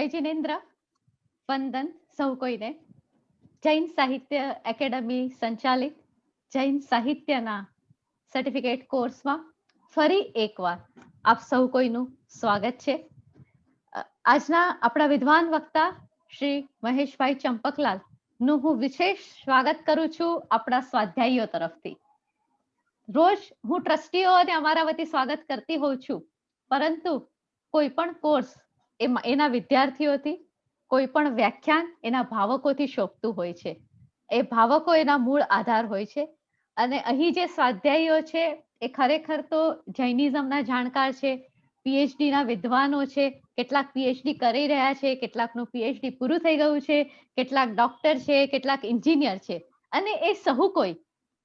જય જિનેન્દ્ર, વંદન સૌ કોઈને. જૈન સાહિત્ય એકેડમી સંચાલિત જૈન સાહિત્યના સર્ટિફિકેટ કોર્સમાં ફરી એકવાર આપ સૌ કોઈનું સ્વાગત છે. આજના આપણા વિદ્વાન વક્તા શ્રી મહેશભાઈ ચંપકલાલ નું હું વિશેષ સ્વાગત કરું છું આપણા સ્વાધ્યાયીઓ તરફથી. રોજ હું ટ્રસ્ટીઓ અને અમારા વતી સ્વાગત કરતી હોઉં છું, પરંતુ કોઈ પણ કોર્સ એના વિદ્યાર્થીઓથી, કોઈ પણ વ્યાખ્યાન એના ભાવકોથી શોભતું હોય છે. એ ભાવકો એના મૂળ આધાર હોય છે. અને અહીં જે સ્વાધ્યાયીઓ છે એ ખરેખર તો જૈનિઝમના જાણકાર છે, પીએચડી ના વિદ્વાનો છે, કેટલાક પીએચડી કરી રહ્યા છે, કેટલાકનું પીએચડી પૂરું થઈ ગયું છે, કેટલાક ડોક્ટર છે, કેટલાક એન્જિનિયર છે. અને એ સહુ કોઈ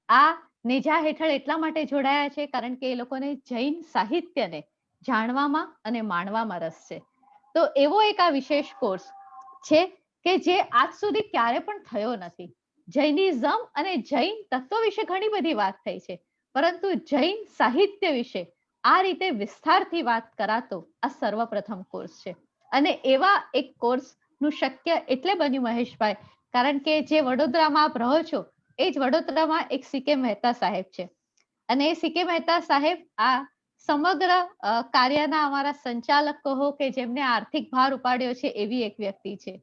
આ નેજા હેઠળ એટલા માટે જોડાયા છે કારણ કે એ લોકોને જૈન સાહિત્યને જાણવામાં અને માણવામાં રસ છે. તો એવો એક આ વિશેષ કોર્સ છે કે જે આજ સુધી ક્યારે પણ થયો નથી. જૈનિઝમ અને જૈન તત્વ વિશે ઘણી બધી વાત થઈ છે, પરંતુ જૈન સાહિત્ય વિશે આ રીતે વિસ્તારથી વાત કરાતો આ સર્વપ્રથમ કોર્સ છે. અને એવા એક કોર્સ નું શક્ય એટલે બન્યું મહેશભાઈ, કારણ કે જે વડોદરામાં આપ રહો છો એ જ વડોદરામાં એક સીકે મહેતા સાહેબ છે. અને એ સીકે મહેતા સાહેબ આ સમગ્ર કાર્યના અમારા સંચાલક કહો કે જેમને આર્થિક ભાર ઉપાડ્યો છે એવી એક વ્યક્તિ છે.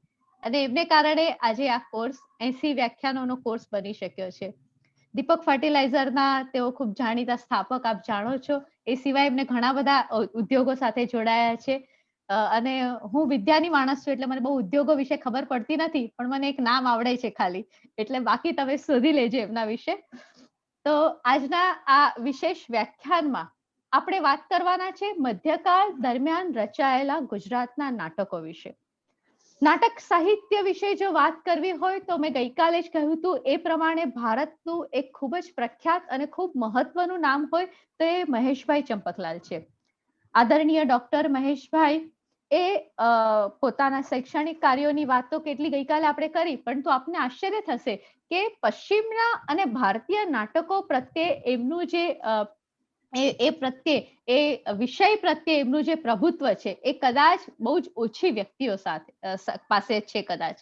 અને એમને કારણે આજે આ કોર્સ 80 વ્યાખ્યાનોનો કોર્સ બની શક્યો છે. દીપક ફર્ટિલાઇઝરના તેઓ ખૂબ જાણીતા સ્થાપક આપ જાણો છો. એ સિવાય એમને ઘણા બધા ઉદ્યોગો સાથે જોડાયા છે. અને હું વિદ્યાની માણસ છું એટલે મને બહુ ઉદ્યોગો વિશે ખબર પડતી નથી, પણ મને એક નામ આવડે છે ખાલી, એટલે બાકી તમે શોધી લેજો એમના વિશે. તો આજના આ વિશેષ વ્યાખ્યાનમાં આપણે વાત કરવાના છે મધ્યકાળ દરમિયાન રચાયેલા ગુજરાતના નાટકો વિશે. નાટક સાહિત્ય વિશે જો વાત કરવી હોય તો મેં ગઈકાલે જ કહ્યું હતું એ પ્રમાણે ભારતનું એક ખૂબ જ પ્રખ્યાત અને ખૂબ મહત્વનું નામ હોય તો એ મહેશભાઈ ચંપકલાલ છે. આદરણીય ડોક્ટર મહેશભાઈ એ પોતાના શૈક્ષણિક કાર્યોની વાત તો કેટલી ગઈકાલે આપણે કરી, પરંતુ આપને આશ્ચર્ય થશે કે પશ્ચિમના અને ભારતીય નાટકો પ્રત્યે એમનું જે વિષય પ્રત્યે એમનું જે પ્રભુત્વ છે એ કદાચ બહુ જ ઓછી વ્યક્તિઓ પાસે છે. કદાચ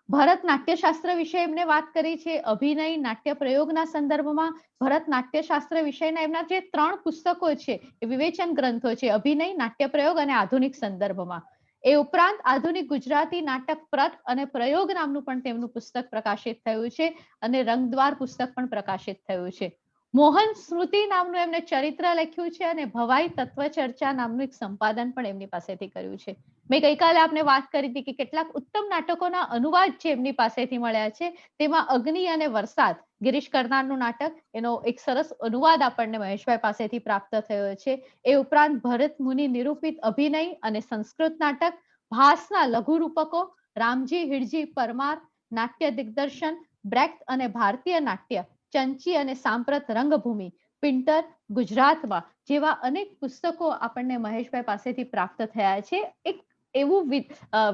ભરત નાટ્યશાસ્ત્ર વિશે એમને વાત કરી છે. અભિનય નાટ્ય પ્રયોગના સંદર્ભમાં ભરત નાટ્યશાસ્ત્ર વિષયના એમના જે 3 પુસ્તકો છે એ વિવેચન ગ્રંથો છે, અભિનય નાટ્ય પ્રયોગ અને આધુનિક સંદર્ભમાં. એ ઉપરાંત આધુનિક ગુજરાતી નાટક પ્રત અને પ્રયોગ નામનું પણ તેમનું પુસ્તક પ્રકાશિત થયું છે, અને રંગદ્વાર પુસ્તક પણ પ્રકાશિત થયું છે. મોહન સ્મૃતિ નામનું એમને ચરિત્ર લખ્યું છે, અને ભવાઈ તત્વ ચર્ચા નામનું એક સંપાદન પણ એમની પાસેથી કર્યું છે. મેં ગઈકાલે આપને વાત કરી હતી કે કેટલાક ઉત્તમ નાટકોના અનુવાદ જે એમની પાસેથી મળ્યા છે, તેમાં અગ્નિ અને વરસાદ ગિરીશ કરનારનું નાટક, એનો એક સરસ અનુવાદ આપણને મહેશભાઈ પાસેથી પ્રાપ્ત થયો છે. એ ઉપરાંત ભરત મુનિ નિરૂપિત અભિનય અને સંસ્કૃત નાટક, ભાસના લઘુ રૂપકો, રામજી હિરજી પરમાર નાટ્ય દિગ્દર્શન, બ્રેક્ટ અને ભારતીય નાટ્ય, ચંચી અને સાંપ્રત રંગભૂમિ, પિન્ટર ગુજરાતમાં જેવા અનેક પુસ્તકો આપણને મહેશભાઈ પાસેથી પ્રાપ્ત થયા છે. એક એવું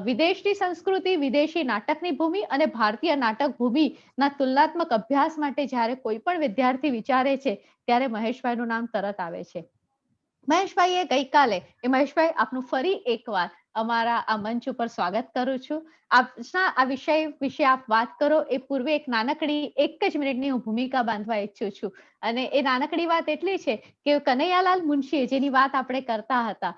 વિદેશની સંસ્કૃતિ, વિદેશી નાટકની ભૂમિ અને ભારતીય નાટક ભૂમિના તુલનાત્મક અભ્યાસ માટે જ્યારે કોઈ પણ વિદ્યાર્થી વિચારે છે ત્યારે મહેશભાઈનું નામ તરત આવે છે. મહેશભાઈએ ગઈકાલે મહેશભાઈ આપનું ફરી એકવાર અમારા આ મંચ ઉપર સ્વાગત કરું છું. આપના આ વિષય વિશે આપ વાત કરો એ પૂર્વે એક નાનકડી 1 જ મિનિટની હું ભૂમિકા બાંધવા ઈચ્છું છું. અને એ નાનકડી વાત એટલી છે કે કનૈયાલાલ મુનશીએ જેની વાત આપણે કરતા હતા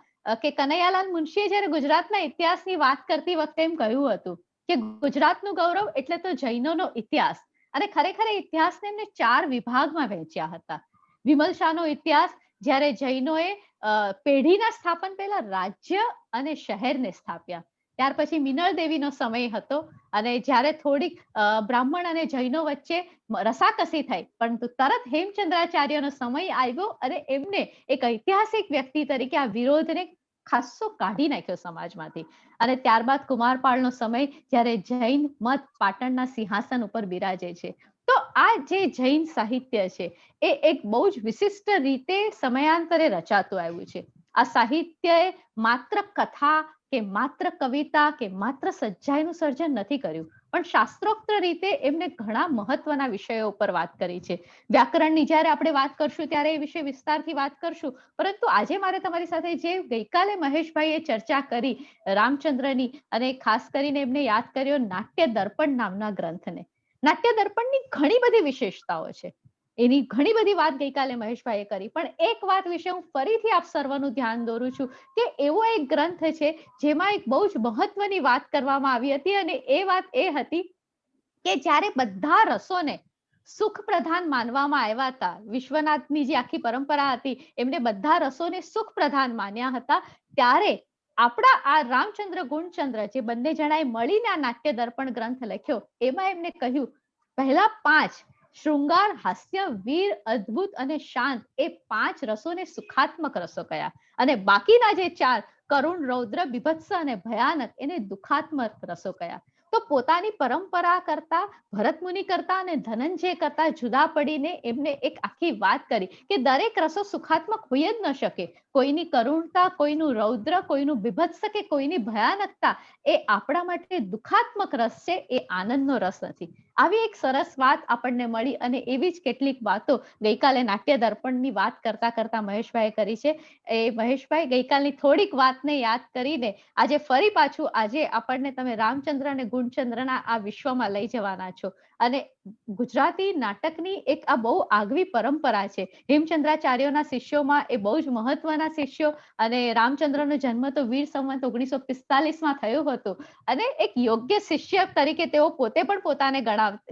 કે કનૈયાલાલ મુનશીએ જ્યારે ગુજરાતના ઇતિહાસની વાત કરતી વખતે એમ કહ્યું હતું કે ગુજરાતનું ગૌરવ એટલે તો જૈનોનો ઇતિહાસ. અને ખરેખર ઇતિહાસને એમને 4 વિભાગમાં વહેંચ્યા હતા. વિમલ શાહનો ઇતિહાસ, જ્યારે જૈનોએ પેઢીના સ્થાપન પહેલા રાજ્ય અને શહેરને સ્થાપ્યા. ત્યાર પછી મિનળ દેવીનો સમય હતો, અને જ્યારે થોડીક બ્રાહ્મણ અને જૈનો વચ્ચે રસાકસી થઈ, પરંતુ તરત હેમચંદ્રાચાર્યનો સમય આવ્યો અને એમને એક ઐતિહાસિક વ્યક્તિ તરીકે આ વિરોધને ખાસ્સો કાઢી નાખ્યો સમાજમાંથી. અને ત્યારબાદ કુમારપાળનો સમય, જ્યારે જૈન મત પાટણના સિંહાસન ઉપર બિરાજે છે. તો આ જે જૈન સાહિત્ય છે એ એક બહુ જ વિશિષ્ટ રીતે સમયાંતરે રચાતું આવ્યું છે. આ સાહિત્યએ માત્ર કથા કે માત્ર કવિતા કે માત્ર સચ્ચાઈનું સર્જન નથી કર્યું, પણ શાસ્ત્રોક્ત રીતે એમને ઘણા મહત્વના વિષયો ઉપર વાત કરી છે. વ્યાકરણની જ્યારે આપણે વાત કરશું ત્યારે એ વિશે વિસ્તારથી વાત કરશું, પરંતુ આજે મારે તમારી સાથે જે ગઈકાલે મહેશભાઈએ ચર્ચા કરી રામચંદ્રની, અને ખાસ કરીને એમને યાદ કર્યો નાટ્ય દર્પણ નામના ગ્રંથને. નાટ્ય દર્પણની ઘણી બધી વિશેષતાઓ છે, એની ઘણી બધી વાત ગઈકાલે મહેશભાઈએ કરી, પણ એક વાત વિશે હું ફરીથી આપ સર્વનું ધ્યાન દોરું છું કે એવો એક ગ્રંથ છે જેમાં એક બહુ જ મહત્વની વાત કરવામાં આવી હતી, અને એ વાત એ હતી કે જ્યારે બધા રસોને સુખ પ્રધાન માનવામાં આવ્યા હતા, વિશ્વનાથની જે આખી પરંપરા હતી એમને બધા રસોને સુખ પ્રધાન માન્યા હતા, ત્યારે આપણા આ રામચંદ્ર ગુણચંદ્ર જે બંને જણાએ મળીને આ નાટ્ય દર્પણ ગ્રંથ લખ્યો, એમાં એમને કહ્યું પહેલા 5 શૃંગાર, હાસ્ય, વીર, અદ્ભુત અને શાંત એ 5 રસોને સુખાત્મક રસો કયા, અને બાકીના જે 4 કરુણ, રૌદ્ર, બીભત્સ અને ભયાનક એને દુખાત્મક રસો કયા. તો પોતાની પરંપરા કરતા, ભરત મુનિ કરતા અને ધનંજય કરતા જુદા પડીને એમને એક આખી વાત કરી કે દરેક રસો સુખાત્મક હોઈ જ ન શકે. કોઈની કરુણતા, કોઈનું રૌદ્ર, કોઈનું બીભત્સ કે કોઈની ભયાનકતા એ આપણા માટે દુખાત્મક રસ છે, એ આનંદનો રસ નથી. આવી એક સરસ વાત આપણને મળી, અને એવી જ કેટલીક વાતો ગઈકાલે નાટ્ય દર્પણની વાત કરતા કરતા મહેશભાઈ કરી છે. એ મહેશભાઈ ગઈકાલની થોડીક વાતને યાદ કરીને આજે ફરી પાછું આજે આપણને તમે રામચંદ્ર અને ગુણચંદ્રના આ વિશ્વમાં લઈ જવાના છો, અને ગુજરાતી નાટકની એક આ બહુ આગવી પરંપરા છે. હેમચંદ્રાચાર્યોના શિષ્યોમાં એ બહુ જ મહત્વના શિષ્યો, અને રામચંદ્રનો જન્મ તો વીર સંવત 1945માં થયો હતો, અને એક યોગ્ય શિષ્ય તરીકે તેઓ પોતે પણ પોતાને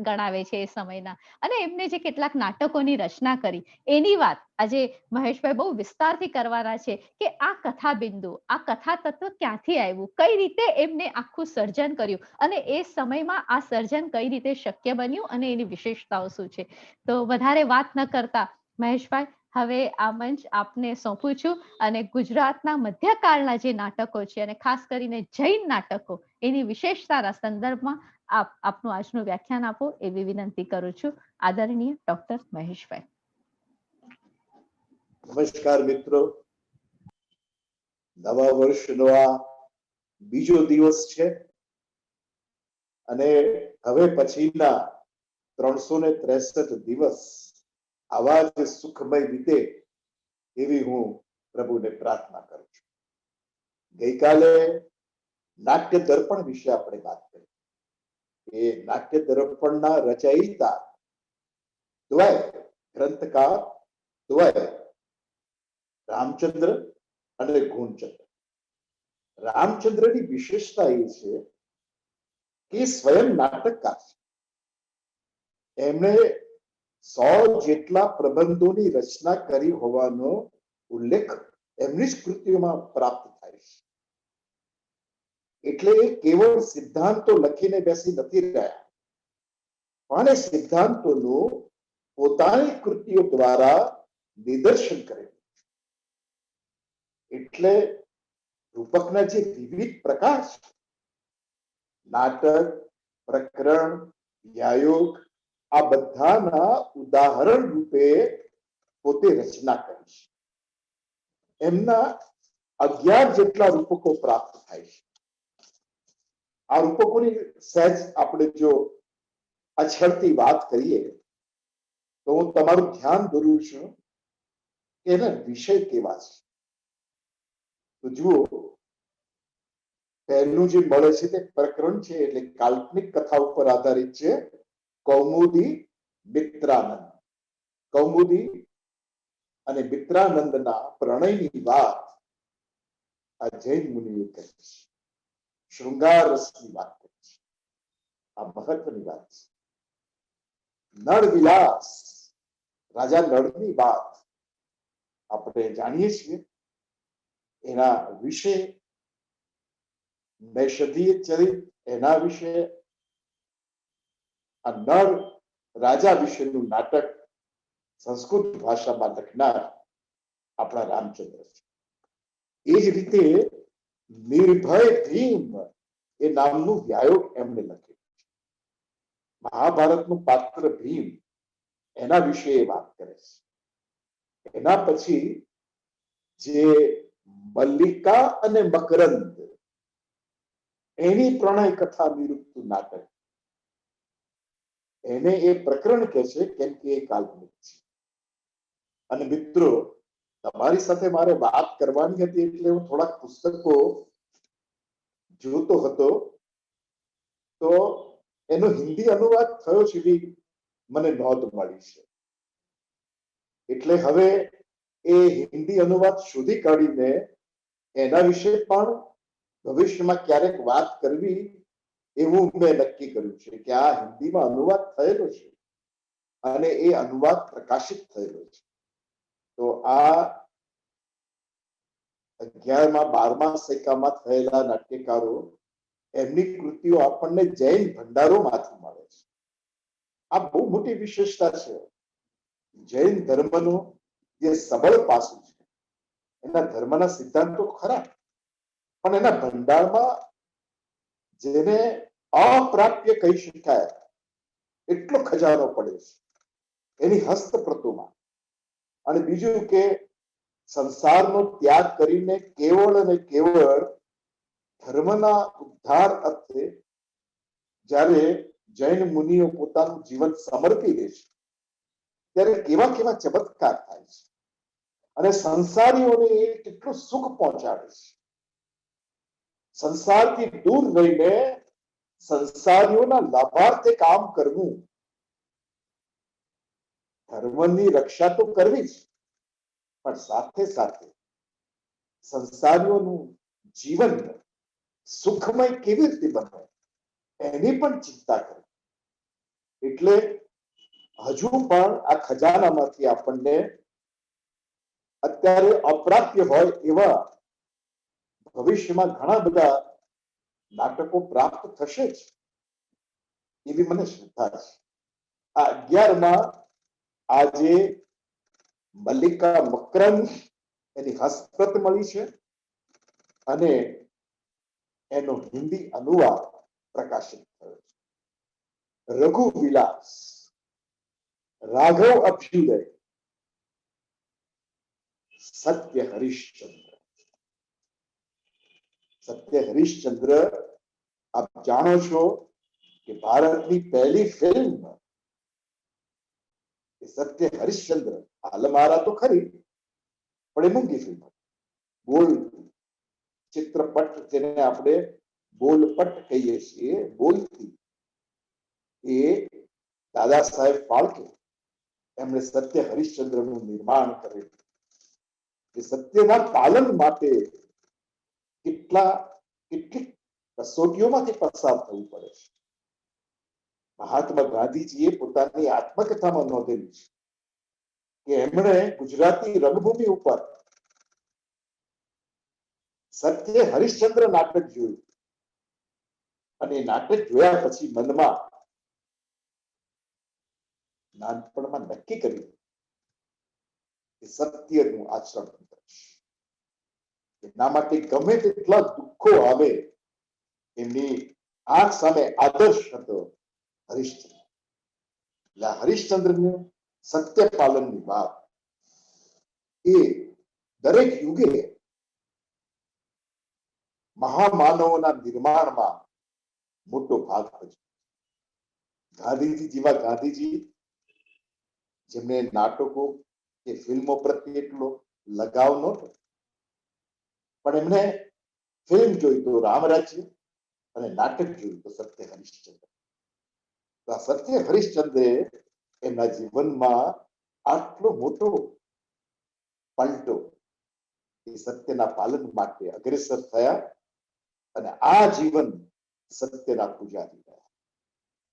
ગણાવે છે એ સમયના, અને એમને જે કેટલાક નાટકોની રચના કરી એની વાત આજે મહેશભાઈ બહુ વિસ્તારથી કરવાના છે કે આ કથા બિંદુ, આ કથા તત્વ ક્યાંથી આવ્યું, કઈ રીતે એમને આખું સર્જન કર્યું, અને એ સમયમાં આ સર્જન કઈ રીતે શક્ય બન્યું, અને એની વિશેષતાઓ શું છે. તો વધારે વાત ન કરતા મહેશભાઈ, હવે આ મંચ આપને સોંપું છું, અને ગુજરાતના મધ્યકાળના જે નાટકો છે અને ખાસ કરીને જૈન નાટકો એની વિશેષતાના સંદર્ભમાં આપનું આજનું વ્યાખ્યાન આપો એવી વિનંતી કરું છું. આદરણીય ડોક્ટર મહેશભાઈ. નમસ્કાર મિત્રો, નવા વર્ષનો આ બીજો દિવસ છે, અને હવે પછીના 363 દિવસ આવા જ સુખમય વીતે એવી હું પ્રભુને પ્રાર્થના કરું છું. ગઈકાલે નાટ્ય દર્પણ વિશે આપણે વાત કરી. એ નાટ્ય દર્પણના રચયિતા દ્વય ગ્રંથકાર દ્વય રામચંદ્ર અને ગુણચંદ્ર. રામચંદ્રની વિશેષતા એ છે કે સ્વયં નાટકકાર છે. એમણે 100 જેટલા પ્રબંધોની રચના કરી હોવાનો ઉલ્લેખ એમની જ કૃતિઓમાં પ્રાપ્ત થાય છે. એટલે એ કેવળ સિદ્ધાંતો લખીને બેસી નથી રહ્યા, પણ એ સિદ્ધાંતોનું પોતાની કૃતિઓ દ્વારા નિદર્શન કરેલું. એટલે રૂપકના જે વિવિધ પ્રકાર છે, નાટક, પ્રકરણ, વ્યાયોગ, આ બધાના ઉદાહરણ રૂપે પોતે રચના કરી છે. એમના 11 જેટલા રૂપકો પ્રાપ્ત થાય છે. આ રૂપકોની સહેજ આપણે જો અછળતી વાત કરીએ તો હું તમારું ધ્યાન દોરું છું કે એના વિષય કેવા છે. તો જુઓ, પહેલું જે મળે છે તે પ્રકરણ છે, એટલે કાલ્પનિક કથા ઉપર આધારિત છે. કૌમુદી મિત્રાનંદ. કૌમુદી અને મિત્રાનંદના પ્રણયની વાત આ જૈન મુનિએ કરી છે. શૃંગાર રસની વાત કરી છે. આ મહત્વની વાત છે. નળ વિલાસ, રાજા નળની વાત આપણે જાણીએ છીએ. એના વિશે નૈષધીય ચરિત, એના વિશે આ નળ રાજા વિશેનું નાટક સંસ્કૃત ભાષામાં લખનાર આપણા રામચંદ્ર છે. એ જ રીતે નિર્ભય ભીમ એ નામનું વ્યાયોગ એમણે લખ્યું છે. મહાભારતનું પાત્ર ભીમ, એના વિશે એ વાત કરે છે. એના પછી જે મલ્લિકા અને મકરંદ એની પ્રણય કથા નિરૂપતું નાટક એને એ પ્રકરણ કહે છે કેમ કે એ કાલ્પનિક છે. અને મિત્રો, તમારી સાથે મારે વાત કરવાની હતી એટલે હું થોડાક પુસ્તકો જોતો હતો, તો એનો હિન્દી અનુવાદ થયો છે એવી મને નોંધ મળી છે. એટલે હવે એ હિન્દી અનુવાદ શોધી કાઢીને એના વિશે પણ ભવિષ્યમાં ક્યારેક વાત કરવી એવું મેં નક્કી કર્યું છે કે આ હિન્દીમાં અનુવાદ થયેલો છે અને એ અનુવાદ પ્રકાશિત થયેલો છે. તો આ 11મા 12મા સૈકામાં થયેલા નાટ્યકારો, એમની કૃતિઓ આપણને જૈન ભંડારોમાંથી મળે છે. આ બહુ મોટી વિશેષતા છે. જૈન ધર્મનું જે સબળ પાસું છે, એના ધર્મના સિદ્ધાંતો ખરા, પણ એના ભંડારમાં જેને અપ્રાપ્ય કહી શકાય એટલો ખજાનો પડે છે એની હસ્તપ્રતોમાં. અને બીજું કે સંસારનો ત્યાગ કરીને કેવળ અને કેવળ ધર્મના ઉદ્ધાર અર્થે જ્યારે જૈન મુનિઓ પોતાનું જીવન સમર્પી દે છે ત્યારે કેવા કેવા ચમત્કાર થાય છે અને સંસારીઓને એ કેટલું સુખ પહોંચાડે છે. સંસારથી દૂર રહીને સંસારીઓના લાભાર્થે કામ કરવું, ધર્મની રક્ષા તો કરવી જ, પણ સાથે સાથે સંસારીઓનું જીવન સુખમય કેવી રીતે બને એની પણ ચિંતા કરવી. એટલે હજુ પણ આ ખજાનામાંથી આપણને અત્યારે અપ્રાપ્ય હોય એવા ભવિષ્યમાં ઘણા બધા નાટકો પ્રાપ્ત થશે જ એવી મને શ્રદ્ધા છે. આ 11માં આજે મલ્લિકા મકરંદ એની હસ્તપ્રત મળી છે અને એનો હિન્દી અનુવાદ પ્રકાશિત થયો છે. રઘુ વિલાસ, રાઘવ અભ્યુદય, સત્ય હરિશ્ચંદ્ર. સત્ય હરિશ્ચંદ્ર આપ જાણો છો કે ભારતની પહેલી ફિલ્મ સત્ય હરિશ્ચંદ્ર, હાલમારા તો ખરી પણ એ મૂંગી ફિલ્મ, બોલ ચિત્રપટ જેને આપણે બોલપટ કહીએ છીએ, બોલતી, એ દાદા સાહેબ ફાળકે એમણે સત્ય હરિશ્ચંદ્રનું નિર્માણ કરેલું. એ સત્યના પાલન માટે કેટલીક કસોટીઓમાંથી પસાર થવું પડે છે. મહાત્મા ગાંધીજીએ પોતાની આત્મકથામાં નોંધેલું છે કે એમણે ગુજરાતી રંગભૂમિ ઉપર સત્ય હરિશ્ચંદ્ર નાટક જોયું અને નાટક જોયા પછી મનમાં નાનપણમાં નક્કી કર્યું કે સત્યનું આચરણ કરીશ. એના માટે ગમે તેટલા દુઃખો આવે, એમની આંખ સામે આદર્શ હતો હરિશ્ચંદ્ર. એટલે હરિશ્ચંદ્રને સત્ય પાલનની વાત એ દરેક યુગે મહામાનવોના નિર્માણમાં મોટો ભાગ ભજવ્યો. ગાંધીજી જેવા ગાંધીજી, જેમને નાટકો કે ફિલ્મો પ્રત્યે એટલો લગાવ નહોતો, પણ એમને ફિલ્મ જોઈ તો રામરાજ્ય અને નાટક જોયું તો સત્ય હરિશ્ચંદ્ર. આ સત્ય હરિશ્ચંદ્રે એમના જીવનમાં આટલો મોટો પલટો, એ સત્યના પાલન માટે અગ્રેસર થયા અને આ જીવન સત્યના પૂજારી રહ્યા.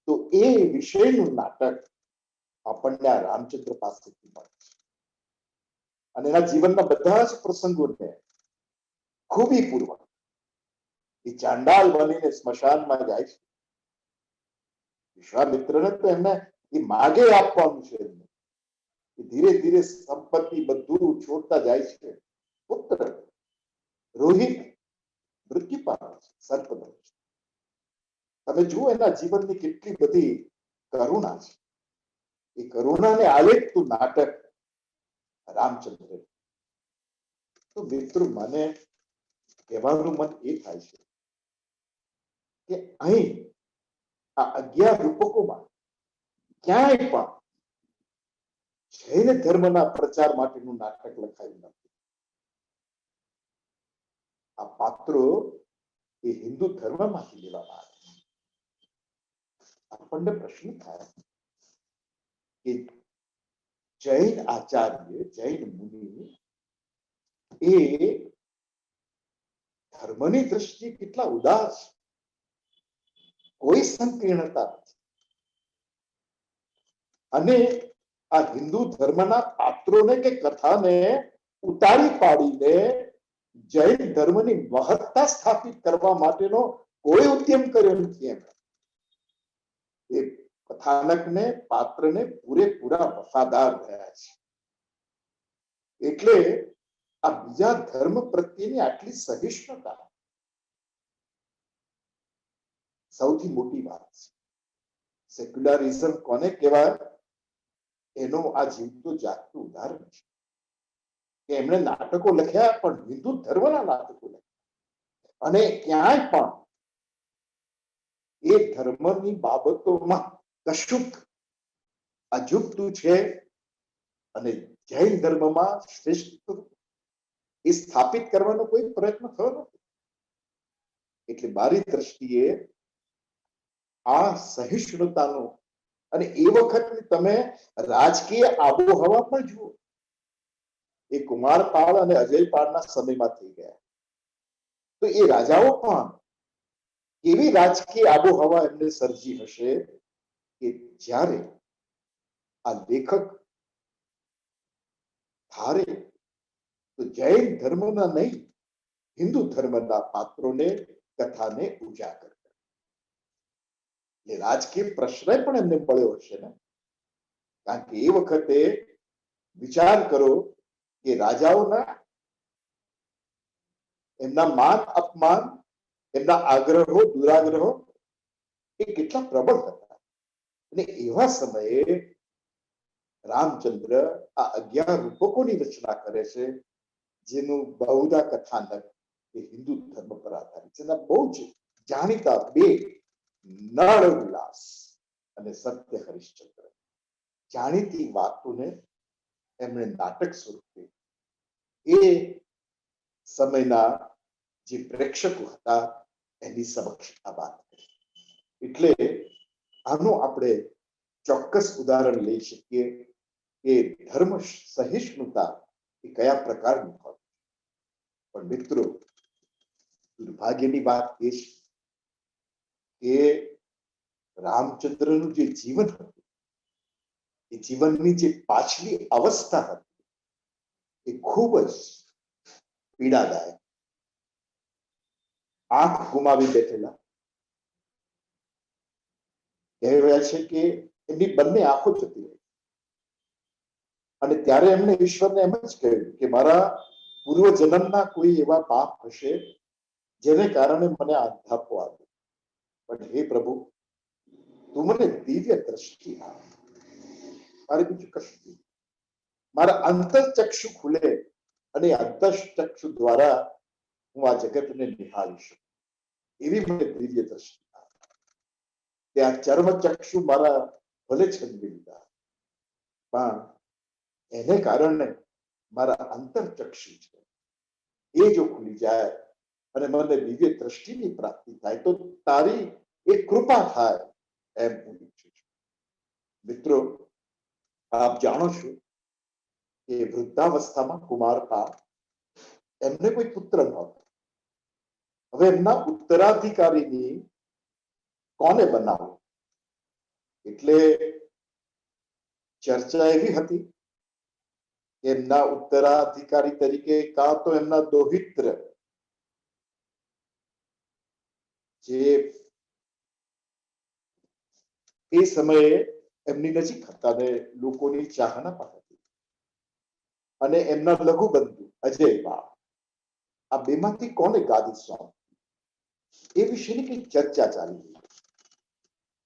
તો એ વિષયનું નાટક આપણને આ રામચંદ્ર પાસેથી મળે છે અને એના જીવનના બધા જ પ્રસંગોને ખૂબીપૂર્વક એ ચાંડાલ બનીને સ્મશાનમાં જાય છે. વિશ્વામિત્રને તો એમને એ માગે આપવાનું છે. એમને ધીરે ધીરે સંપત્તિ બધું છોડતા જાય છે. પુત્ર રોહિત મૃત્યુ પામે છે, સર્પદંશ. તમે જુઓ એના જીવનની કેટલી બધી કરુણા છે. એ કરુણાને આલેખતું નાટક રામચંદ્ર. તો મિત્રો, મને કહેવાનું મન એ થાય છે કે અહીં આ 11 રૂપકોમાં ક્યાંય પણ જૈન ધર્મના પ્રચાર માટેનું નાટક લખાયું નથી. આ પાત્રો એ હિન્દુ ધર્મમાંથી લેવામાં આવે. આપણને પ્રશ્ન થાય કે જૈન આચાર્ય, જૈન મુનિ એ ધર્મની દ્રષ્ટિએ કેટલા ઉદાર છે. કોઈ સંકીર્ણતા નથી. અને આ હિન્દુ ધર્મના પાત્રોને કે કથાને ઉતારી પાડીને જૈન ધર્મની મહત્તા સ્થાપિત કરવા માટેનો કોઈ ઉદ્યમ કર્યો નથી. એમ એ કથાનકને, પાત્રને પૂરેપૂરા વફાદાર રહ્યા છે. એટલે આ બીજા ધર્મ પ્રત્યેની આટલી સહિષ્ણુતા સૌથી મોટી વાત છે. સેક્યુલરિઝમ કોને કહેવાય એનો આ જીવતું જાગતું ઉદાહરણ છે કે એમણે નાટકો લખ્યા, પણ હિન્દુ ધર્મના નાટકો લખ્યા, અને ક્યાંય પણ એ ધર્મની બાબતોમાં કશુંક અજુગતું છે અને જૈન ધર્મમાં શ્રેષ્ઠ એ સ્થાપિત કરવાનો કોઈ પ્રયત્ન થયો નથી. એટલે મારી દ્રષ્ટિએ આ સહિષ્ણુતાનો, અને એ વખતની તમે રાજકીય આબોહવા પણ જુઓ. એ કુમારપાળ અને અજયપાળના સમયમાં થઈ ગયા. તો એ રાજાઓ પણ કેવી રાજકીય આબોહવા એમને સર્જી હશે કે જ્યારે આ લેખક ધારે તો જૈન ધર્મના નહીં, હિન્દુ ધર્મના પાત્રોને, કથાને ઉજાગર કરે. એટલે રાજકીય પ્રશ્ન પણ એમને મળ્યો હશે ને, કારણ કે એ વખતે વિચાર કરો કે રાજાઓના એમના માન અપમાન, એમના આગ્રહો દુરાગ્રહો એ કેટલા પ્રબળ હતા. અને એવા સમયે રામચંદ્ર આ 11 રૂપકોની રચના કરે છે, જેનું બહુધા કથાનક એ હિન્દુ ધર્મ પર આધારિત છે. બહુ જ જાણીતા બે, નળ વિલાસ અને સત્ય હરિશ્ચંદ્ર, જાણીતી વાતોને એમણે નાટક સ્વરૂપે એ સમયના જે પ્રેક્ષકો હતા એની સમક્ષ આ વાત કરી. એટલે આનું આપણે ચોક્કસ ઉદાહરણ લઈ શકીએ કે ધર્મ સહિષ્ણુતા એ કયા પ્રકારની હોય. પણ મિત્રો, દુર્ભાગ્યની વાત એ છે કે રામચંદ્રનું જે જીવન હતું, એ જીવનની જે પાછલી અવસ્થા હતી એ ખૂબ જ પીડાદાયક. આંખ ગુમાવી બેઠેલા, કહેવાય છે કે એમની બંને આંખો જતી રહી. અને ત્યારે એમને ઈશ્વરને એમ જ કહ્યું કે મારા પૂર્વ જન્મના કોઈ એવા પાપ હશે જેને કારણે મને અંધાપો આવ્યો, પણ હે પ્રભુ, તું મને દિવ્ય દ્રષ્ટિ આપ. મારે બીજું કશું, મારા અંતરચક્ષુ ખુલે અને અંતરચક્ષુ દ્વારા હું આ જગતને નિહાળી શકું, એવી મને દિવ્ય દ્રષ્ટિ આપ. ત્યાં ચર્મચક્ષુ મારા ભલે છંદી લીધા, પણ એને કારણે મારા અંતરચક્ષુ છે એ જો ખુલી જાય અને મને દિવ્ય દ્રષ્ટિની પ્રાપ્તિ થાય તો તારી એ કૃપા થાય એમ હું ઈચ્છું છું. મિત્રો, આપ જાણો છો કે વૃદ્ધાવસ્થામાં કુમારપાળ, એમને કોઈ પુત્ર નહોતો. હવે એમના ઉત્તરાધિકારીની કોને બનાવવું, એટલે ચર્ચા એવી હતી કે એમના ઉત્તરાધિકારી તરીકે કાં તો એમના દોહિત્ર, જે એ સમયે એમની નજીક હતા અને લોકોની ચાહના પણ હતી, અને એમના લઘુબંધુ અજયપાળ, આ બેમાંથી કોને ગાદી સોંપવી એ વિશેની કઈ ચર્ચા ચાલી રહી.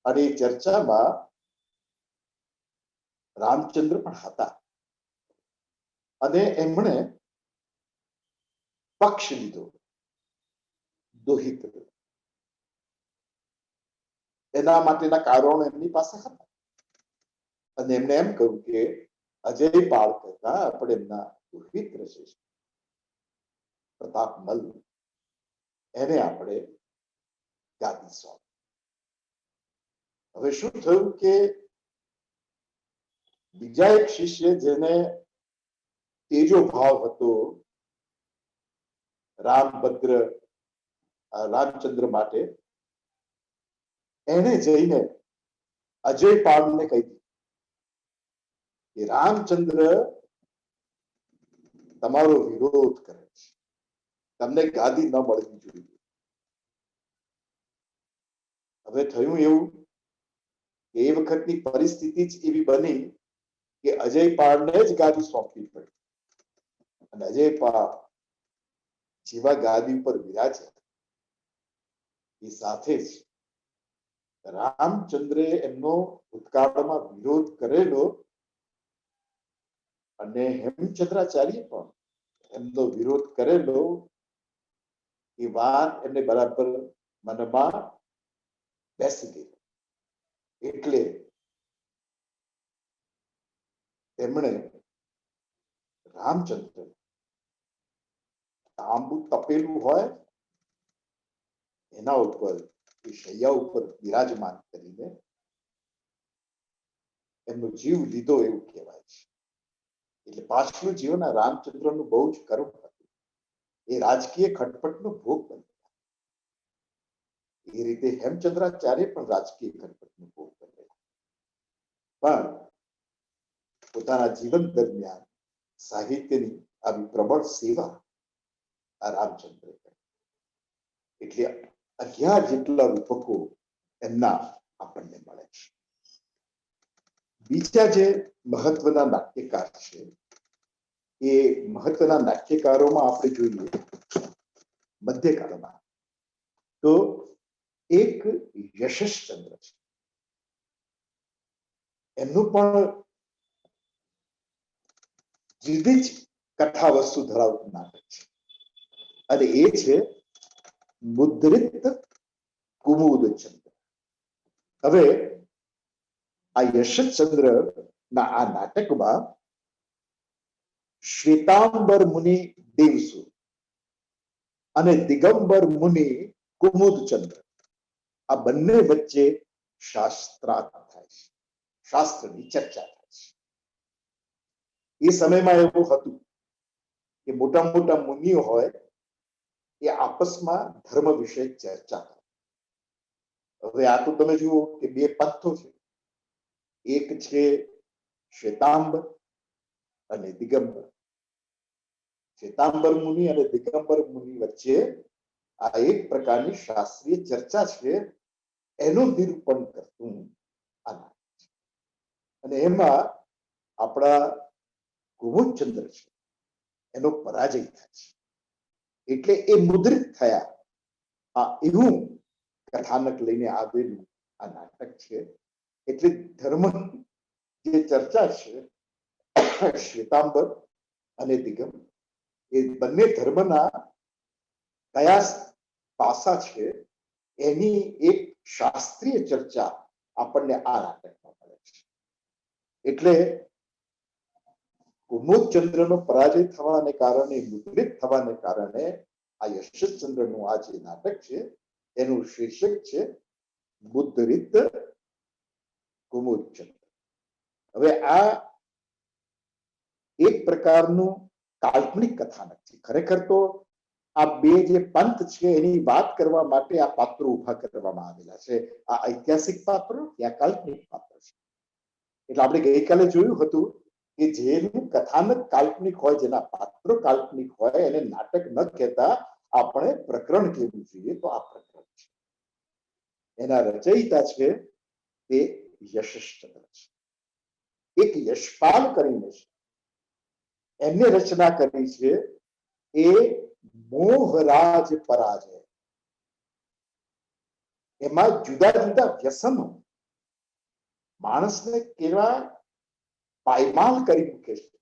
અને એ ચર્ચામાં રામચંદ્ર પણ હતા અને એમણે પક્ષ લીધો દોહિત્ર. એના માટેના કારણો એમની પાસે હતા. અને એમને એમ કહ્યું કે અજય પાળ કરતા આપણે એમના પુરોહિત છે પ્રતાપ મલ, એને આપણે ગાદી સોંપી. હવે શું થયું કે બીજા એક શિષ્ય જેને તેજો ભાવ હતો રામચંદ્ર માટે, એને જઈને અજય પાળને કહી દીધું કે રામચંદ્ર તમારો વિરોધ કરે છે, તમને ગાદી ન મળવી જોઈએ. હવે થયું એવું કે એ વખતની પરિસ્થિતિ જ એવી બની કે અજય પાળને જ ગાદી સોંપવી પડી. અને અજય પાળ જેવા ગાદી ઉપર બિરાજ્યા એ સાથે જ રામચંદ્રે એમનો ભૂતકાળમાં વિરોધ કરેલો અને હેમચંદ્રાચાર્ય પણ એમનો વિરોધ કરેલો એ વાત એમને બરાબર મનમાં બેસી ગઈ. એટલે તેમણે રામચંદ્ર તાંબુ તપેલું હોય એના ઉપર એ શૈયા ઉપર બિરાજમાન કરીને એમનો જીવ લીધો એવું કહેવાય છે. એટલે પાછલું જીવન રામચંદ્રનું બહુ જ કરુણ હતું. એ રાજકીય ખટપટનો ભોગ બન્યા. એ રીતે હેમચંદ્રાચાર્ય પણ રાજકીય ખટપટનો ભોગ બન્યા. પણ પોતાના જીવન દરમિયાન સાહિત્યની આવી પ્રબળ સેવા આ રામચંદ્ર કરી. એટલે 11 જેટલા રૂપકો એમના આપણને મળે છે. બીજા જે મહત્વના નાટ્યકાર છે એ મહત્વના નાટ્યકારોમાં આપણે જોઈએ મધ્યકાળમાં તો એક યશસ્ચંદ્ર છે. એમનું પણ જુદી જ કથા વસ્તુ ધરાવતું નાટક છે અને એ છે મુદ્રિત કુમુદચંદ્ર. હવે આ યશચંદ્ર ના આ નાટકમાં શ્વેતાંબર મુનિ દેવસુ અને દિગંબર મુનિ કુમુદચંદ્ર આ બંને વચ્ચે શાસ્ત્રાર્થ થાય છે, શાસ્ત્રની ચર્ચા થાય છે. એ સમયમાં એવું હતું કે મોટા મોટા મુનિઓ હોય એ આપસમાં ધર્મ વિશે ચર્ચા કરે. હવે આ તો તમે જુઓ કે બે પંથો છે, એક છે શ્વેતાંબર અને દિગંબર. શ્વેતાંબર મુનિ અને દિગંબર મુનિ વચ્ચે આ એક પ્રકારની શાસ્ત્રીય ચર્ચા છે, એનું નિરૂપણ કરતું આ નાટક છે. અને એમાં આપણા કુમુદચંદ્ર છે એનો પરાજય થાય છે. એટલે એ મુદ્રિત થયા આ એવું કથાનક લઈને આવેલું આ નાટક છે. એટલે ધર્મ જે ચર્ચા છે શ્વેતાંબર અને દિગંબર એ બંને ધર્મના કયા પાસા છે એની એક શાસ્ત્રીય ચર્ચા આપણને આ નાટકમાં મળે છે. એટલે કુમુદચંદ્રનો પરાજય થવાને કારણે, મુદ્રિત થવાને કારણે આ યશચંદ્રનું આ જે નાટક છે એનું શીર્ષક છે મુદ્રિત કુમુદચંદ્ર. હવે આ એક પ્રકારનું કાલ્પનિક કથાનક છે. ખરેખર તો આ બે જે પંથ છે એની વાત કરવા માટે આ પાત્રો ઉભા કરવામાં આવેલા છે. આ ઐતિહાસિક પાત્રો, આ કાલ્પનિક પાત્ર છે. એટલે આપણે ગઈકાલે જોયું હતું કે જેનું કથાનક કાલ્પનિક હોય, જેના પાત્રો કાલ્પનિક હોય એને નાટક ન કહેતા આપણે પ્રકરણ કહેવું જોઈએ. તો આ પ્રકરણ છે. એના રચયિતા છે તે યશચંદ્ર છે. એક યશપાલ કરીને છે, એમને રચના કરી છે એ મોહરાજ પરાજય. એમાં જુદા જુદા વ્યસનો માણસને કેવા પાયમાલ કરી મૂકે છે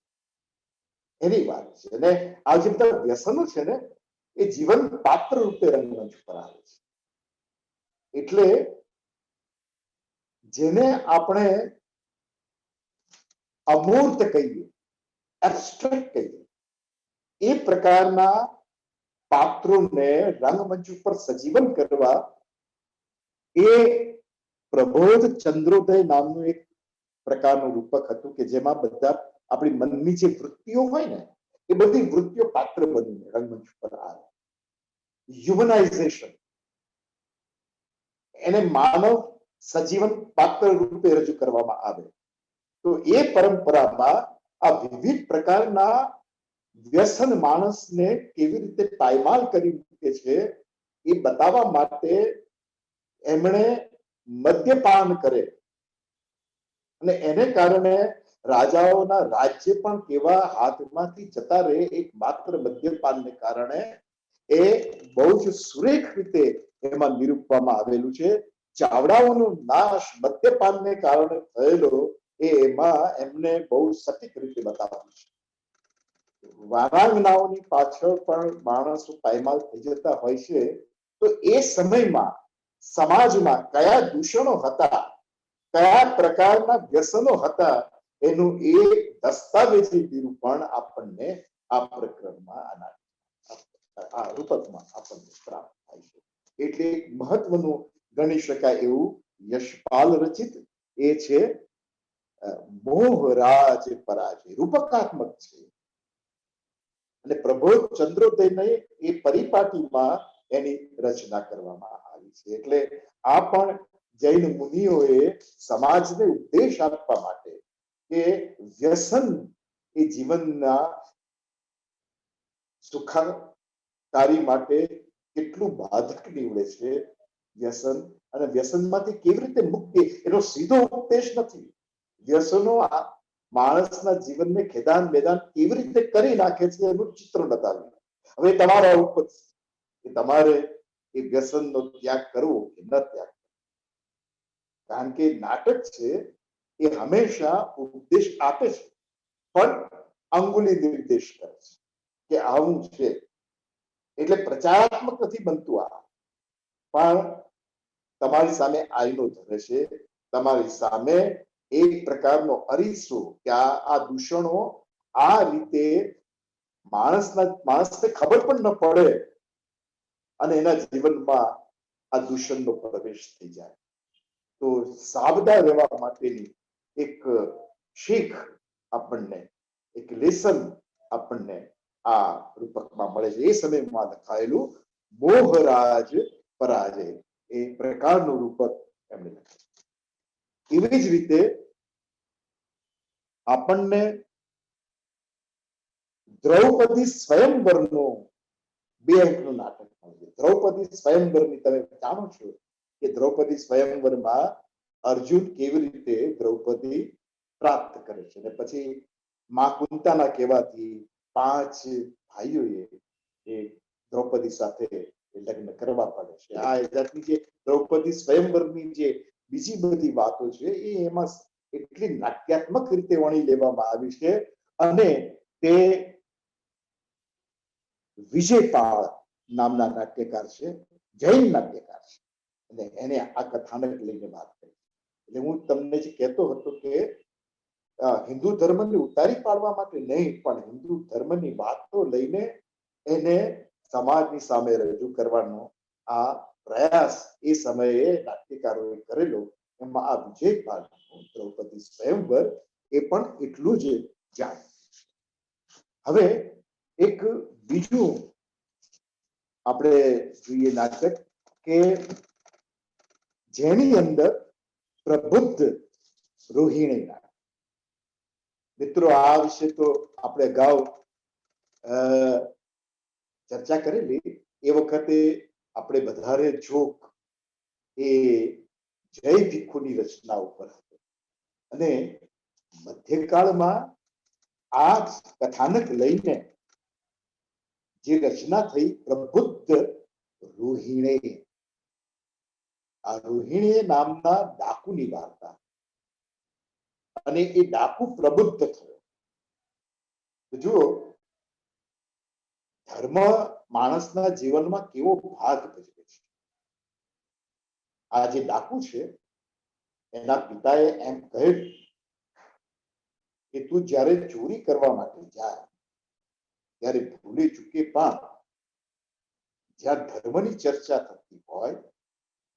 એની વાત છે. અને આ જે બધા વ્યસનો છે ને એ જીવન પાત્ર રૂપે રંગમંચ પર આવે છે. એટલે જેને આપણે અમૂર્ત કહીએ, એબ્સ્ટ્રેક્ટ કહીએ, એ પ્રકારના પાત્રોને રંગમંચ ઉપર સજીવન કરવા એ પ્રબોધ ચંદ્રોદય નામનું એક પ્રકારનું રૂપક હતું કે જેમાં બધા આપણી મનની જે વૃત્તિઓ હોય ને એ બધી વૃત્તિઓ પાત્ર બનીને રંગમંચ પર આવે. હ્યુમનાઇઝેશન, એને માનવ સજીવન પાત્ર રૂપે રજૂ કરવામાં આવે. તો એ પરંપરામાં આ વિવિધ પ્રકારના વ્યસન માણસને કેવી રીતે પાયમાલ કરી મૂકે છે એ બતાવવા માટે એમણે મદ્યપાન કરે અને એને કારણે રાજાઓના રાજ્ય પણ કેવા હાથમાંથી જતા રહે એક માત્ર મદ્યપાનને કારણે એ બહુ જ સુરેખ રીતે એમાં નિરૂપવામાં આવેલું છે. ચાવડાઓનો નાશ મદ્યપાનને કારણે થયેલો એ એમાં એમને બહુ સટીક રીતે બતાવ્યું છે. વારાંગનાઓની પાછળ પણ માણસો પાયમાલ થઈ જતા હોય છે. તો એ સમયમાં સમાજમાં કયા દૂષણો હતા, કયા પ્રકારના વ્યસનો હતા, એનું એક દસ્તાવેજી નિરૂપણ આપણને આ પ્રકરણમાં આ રૂપકમાં આપણને પ્રાપ્ત થાય છે. એટલે મહત્વનું ગણી શકાય એવું યશપાલ રચિત એ છે મોહરાજ પરાજય. રૂપકાત્મક છે અને પ્રબોધ ચંદ્રોદયને એ પરિપાટીમાં એની રચના કરવામાં આવી છે. એટલે આ પણ જૈન મુનિઓએ સમાજને ઉપદેશ આપવા માટે કે વ્યસન એ જીવનના સુખાકારી માટે કેટલું બાધક નીવડે છે વ્યસન, અને વ્યસનમાંથી કેવી રીતે મુક્તિ, એનો સીધો ઉપદેશ નથી. વ્યસનો માણસના જીવનને ખેદાન બેદાન કેવી રીતે કરી નાખે છે એનું ચિત્ર બતાવ્યું. હવે તમારા ઉપર તમારે એ વ્યસનનો ત્યાગ કરવો કે ન ત્યાગ, કારણ કે નાટક છે એ હંમેશા ઉપદેશ આપે છે પણ અંગુલી નિર્દેશ કરે છે કે આવું છે. એટલે પ્રચારાત્મક નથી બનતું આ, પણ તમારી સામે આઈનો ધરે છે, તમારી સામે એક પ્રકારનો અરીસો કે આ દૂષણો આ રીતે માણસને ખબર પણ ન પડે અને એના જીવનમાં આ દૂષણનો પ્રવેશ થઈ જાય. તો સાવધાન રહેવા માટેની એક શીખ આપણને, એક લેસન આપણને આ રૂપકમાં મળે છે. એ સમયમાં લખાયેલું મોહરાજ પરાજય એ પ્રકારનું રૂપક એમણે લખ્યું. એવી જ રીતે આપણને દ્રૌપદી સ્વયંવરનો 2 અંકનું નાટક મળે છે. દ્રૌપદી સ્વયંવરની તમે જાણો છો કે દ્રૌપદી સ્વયંવરમાં અર્જુન કેવી રીતે દ્રૌપદી પ્રાપ્ત કરે છે અને પછી માં કુંતાના કહેવાથી 5 ભાઈઓએ એ દ્રૌપદી સાથે લગ્ન કરવા પડે છે. આ જાતની જે દ્રૌપદી સ્વયંવરની જે બીજી બધી વાતો છે એ એમાં એટલી નાટ્યાત્મક રીતે વણી લેવામાં આવી છે. અને તે વિજયપાળ નામના નાટ્યકાર છે, જૈન નાટ્યકાર છે, અને એને આ કથાનક લઈને વાત કરી. એટલે હું તમને જે કહેતો હતો કે હિન્દુ ધર્મને ઉતારી પાડવા માટે નહીં, પણ હિન્દુ ધર્મની વાતો લઈને એને સમાજની સામે રજૂ કરવાનો આ પ્રયાસ એ સમયે નાટ્યકારોએ કરેલો. એમાં આ વિજયપાળ દ્રૌપદી સ્વયંવર એ પણ એટલું જ જાણે. હવે એક બીજું આપણે જોઈએ નાટક કે જેની અંદર પ્રબુદ્ધ રોહિણી નાટક. મિત્રો આ વિશે તો આપણે અગાઉ ચર્ચા કરેલી. એ વખતે આપણે વધારે જોક એ જય ભીખુની રચના ઉપર હતો અને મધ્યકાળમાં આ કથાનક લઈને જે રચના થઈ પ્રબુદ્ધ રોહિણી. આ રોહિણી નામના ડાકુની વાર્તા, અને એ ડાકુ પ્રબુદ્ધ થયો. જુઓ ધર્મ માણસના જીવનમાં કેવો ભાગ ભજવે છે. આ જે ડાકુ છે એના પિતાએ એમ કહ્યું કે તું જ્યારે ચોરી કરવા માટે જાય ત્યારે ભૂલે ચૂકે પણ જ્યાં ધર્મની ચર્ચા થતી હોય,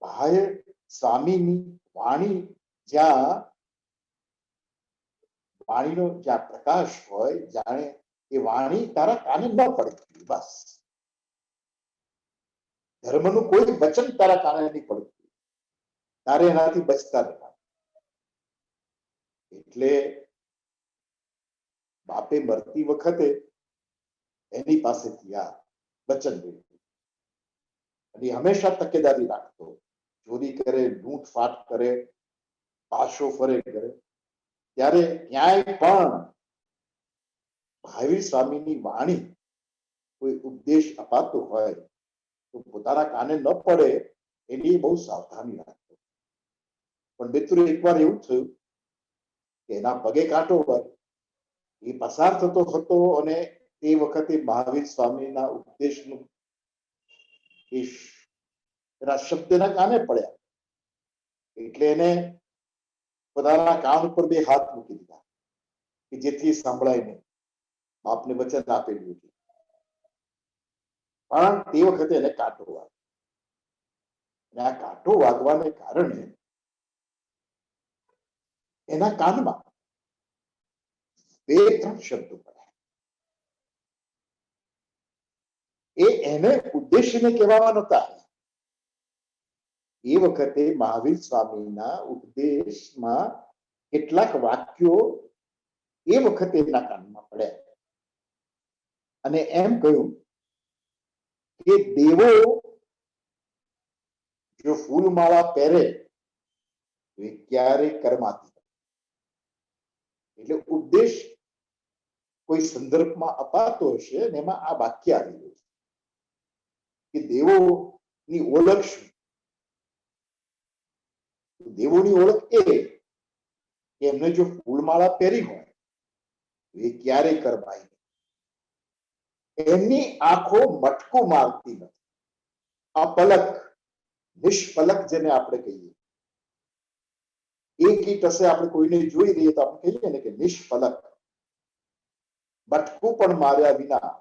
બહાર સ્વામીની વાણી જ્યાં વાણીનો જ્યાં પ્રકાશ હોય, જાણે એ વાણી તારા કાને ન પડતી, બસ ધર્મનું કોઈ વચન તારા કાને નહીં પડતું, તારે એનાથી બચતા રહેવા. એટલે બાપે મરતી વખતે એની પાસેથી આ વચન મેળવ્યું અને હંમેશા તકેદારી રાખતો, ચોરી કરે, લૂંટફાટ કરે, પાછો ફરે કરે, ત્યારે ક્યાંય પણ મહાવીર સ્વામીની વાણી કોઈ ઉપદેશ અપાતો હોય તો પોતાના કાને ન પડે એની બહુ સાવધાની રાખતો. પણ મિત્રો એકવાર એવું થયું કે એના પગે કાંટો વાગ્યો. એ પસાર થતો હતો અને તે વખતે મહાવીર સ્વામીના ઉપદેશનું એના શબ્દના કાને પડ્યા, એટલે એને પોતાના કાન ઉપર બે હાથ મૂકી દીધા કે જેથી સાંભળાય નહીં. બાપને વચન આપેલું હતું, પણ તે વખતે એને કાંટો વાગ્યો. અને આ કાંટો વાગવાને કારણે એના કાનમાં બે ત્રણ શબ્દો પડ્યા. એ એને ઉદ્દેશીને કહેવામાં નહોતા. એ વખતે મહાવીર સ્વામીના ઉપદેશમાં કેટલાક વાક્યો એ વખતે એના કાનમાં પડ્યા અને એમ કહ્યું કે દેવો જો ફૂલમાળા પહેરે તો એ ક્યારે કરમાતી. એટલે ઉપદેશ કોઈ સંદર્ભમાં અપાતો હશે અને એમાં આ વાક્ય આવી ગયું કે દેવોની ઓળખ શું? દેવોની ઓળખ એ કે એમને જો ફૂલમાળા પહેરી હોય તો એ ક્યારેય કરમાય નહીં. એમની આંખો મટકું મારતી નથી, અપલક, નિષ્પલક જેને આપણે કહીએ. એક ટસે આપણે કોઈને જોઈ રહીએ તો આપણે કહીએ ને કે નિષ્પલક, મટકું પણ માર્યા વિના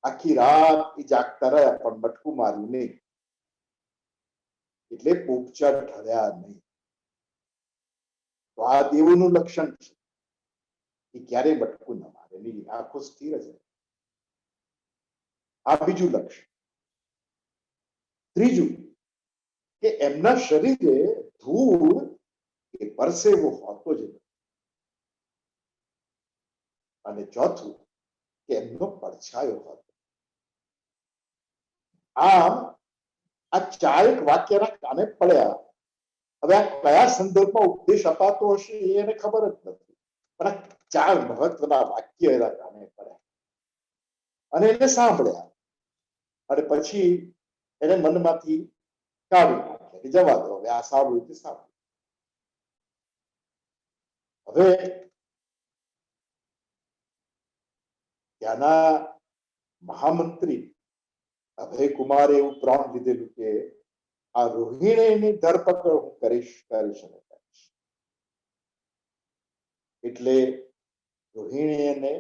આખી રાત એ જાગતા રહ્યા પણ મટકું માર્યું નહીં, એટલે પોપચા ઢળ્યા નહીં. તો આ દેવોનું લક્ષણ છે કે ક્યારેય મટકું ન મારે, એની આંખો સ્થિર જ રહે. આ બીજું લક્ષણ. ત્રીજું કે એમના શરીરે ધૂળ કે પરસેવો હોતો જ નથી. અને ચોથું કે એમનો પડછાયો હતો. આમ આ ચારેક વાક્યના કાને પડ્યા. હવે આ કયા સંદર્ભમાં ઉપદેશ અપાતો હશે એને ખબર જ નથી, પણ આ ચાર મહત્વના વાક્ય એના કાને પડ્યા અને એને સાંભળ્યા અને પછી એને મનમાંથી કાઢી નાખ્યા કે જવા દો, હવે આ સાંભળ્યું તે સાંભળ્યું. હવે ત્યાંના મહામંત્રી અભયકુમારે એવું પ્રણ લીધેલું કે આ રોહિણીની ધરપકડ હું કરીશ. એટલે રોહિણીને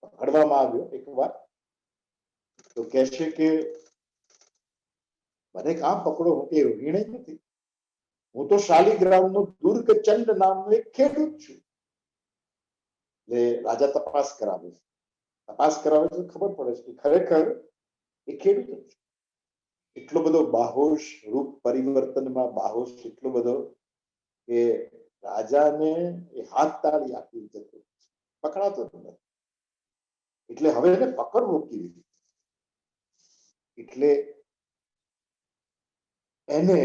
પકડવામાં આવ્યો. એકવાર તો કહે છે કે મને કાં પકડો, હું કે રોહિણી નથી, હું તો શાલિગ્રામનો દુર્ગચંદ નામનો એક ખેડૂત છું. એટલે રાજા તપાસ કરાવે છે. તપાસ કરાવે તો ખબર પડે છે કે ખરેખર એ ખેડૂત છે. એટલો બધો બાહોશ, રૂપ પરિવર્તનમાં બાહોશ એટલો બધો કે રાજાને એ હાથ તાળી આપી જતો, પકડાતો નથી. એટલે હવે એને પકડવો કેવી રીતે? એટલે એને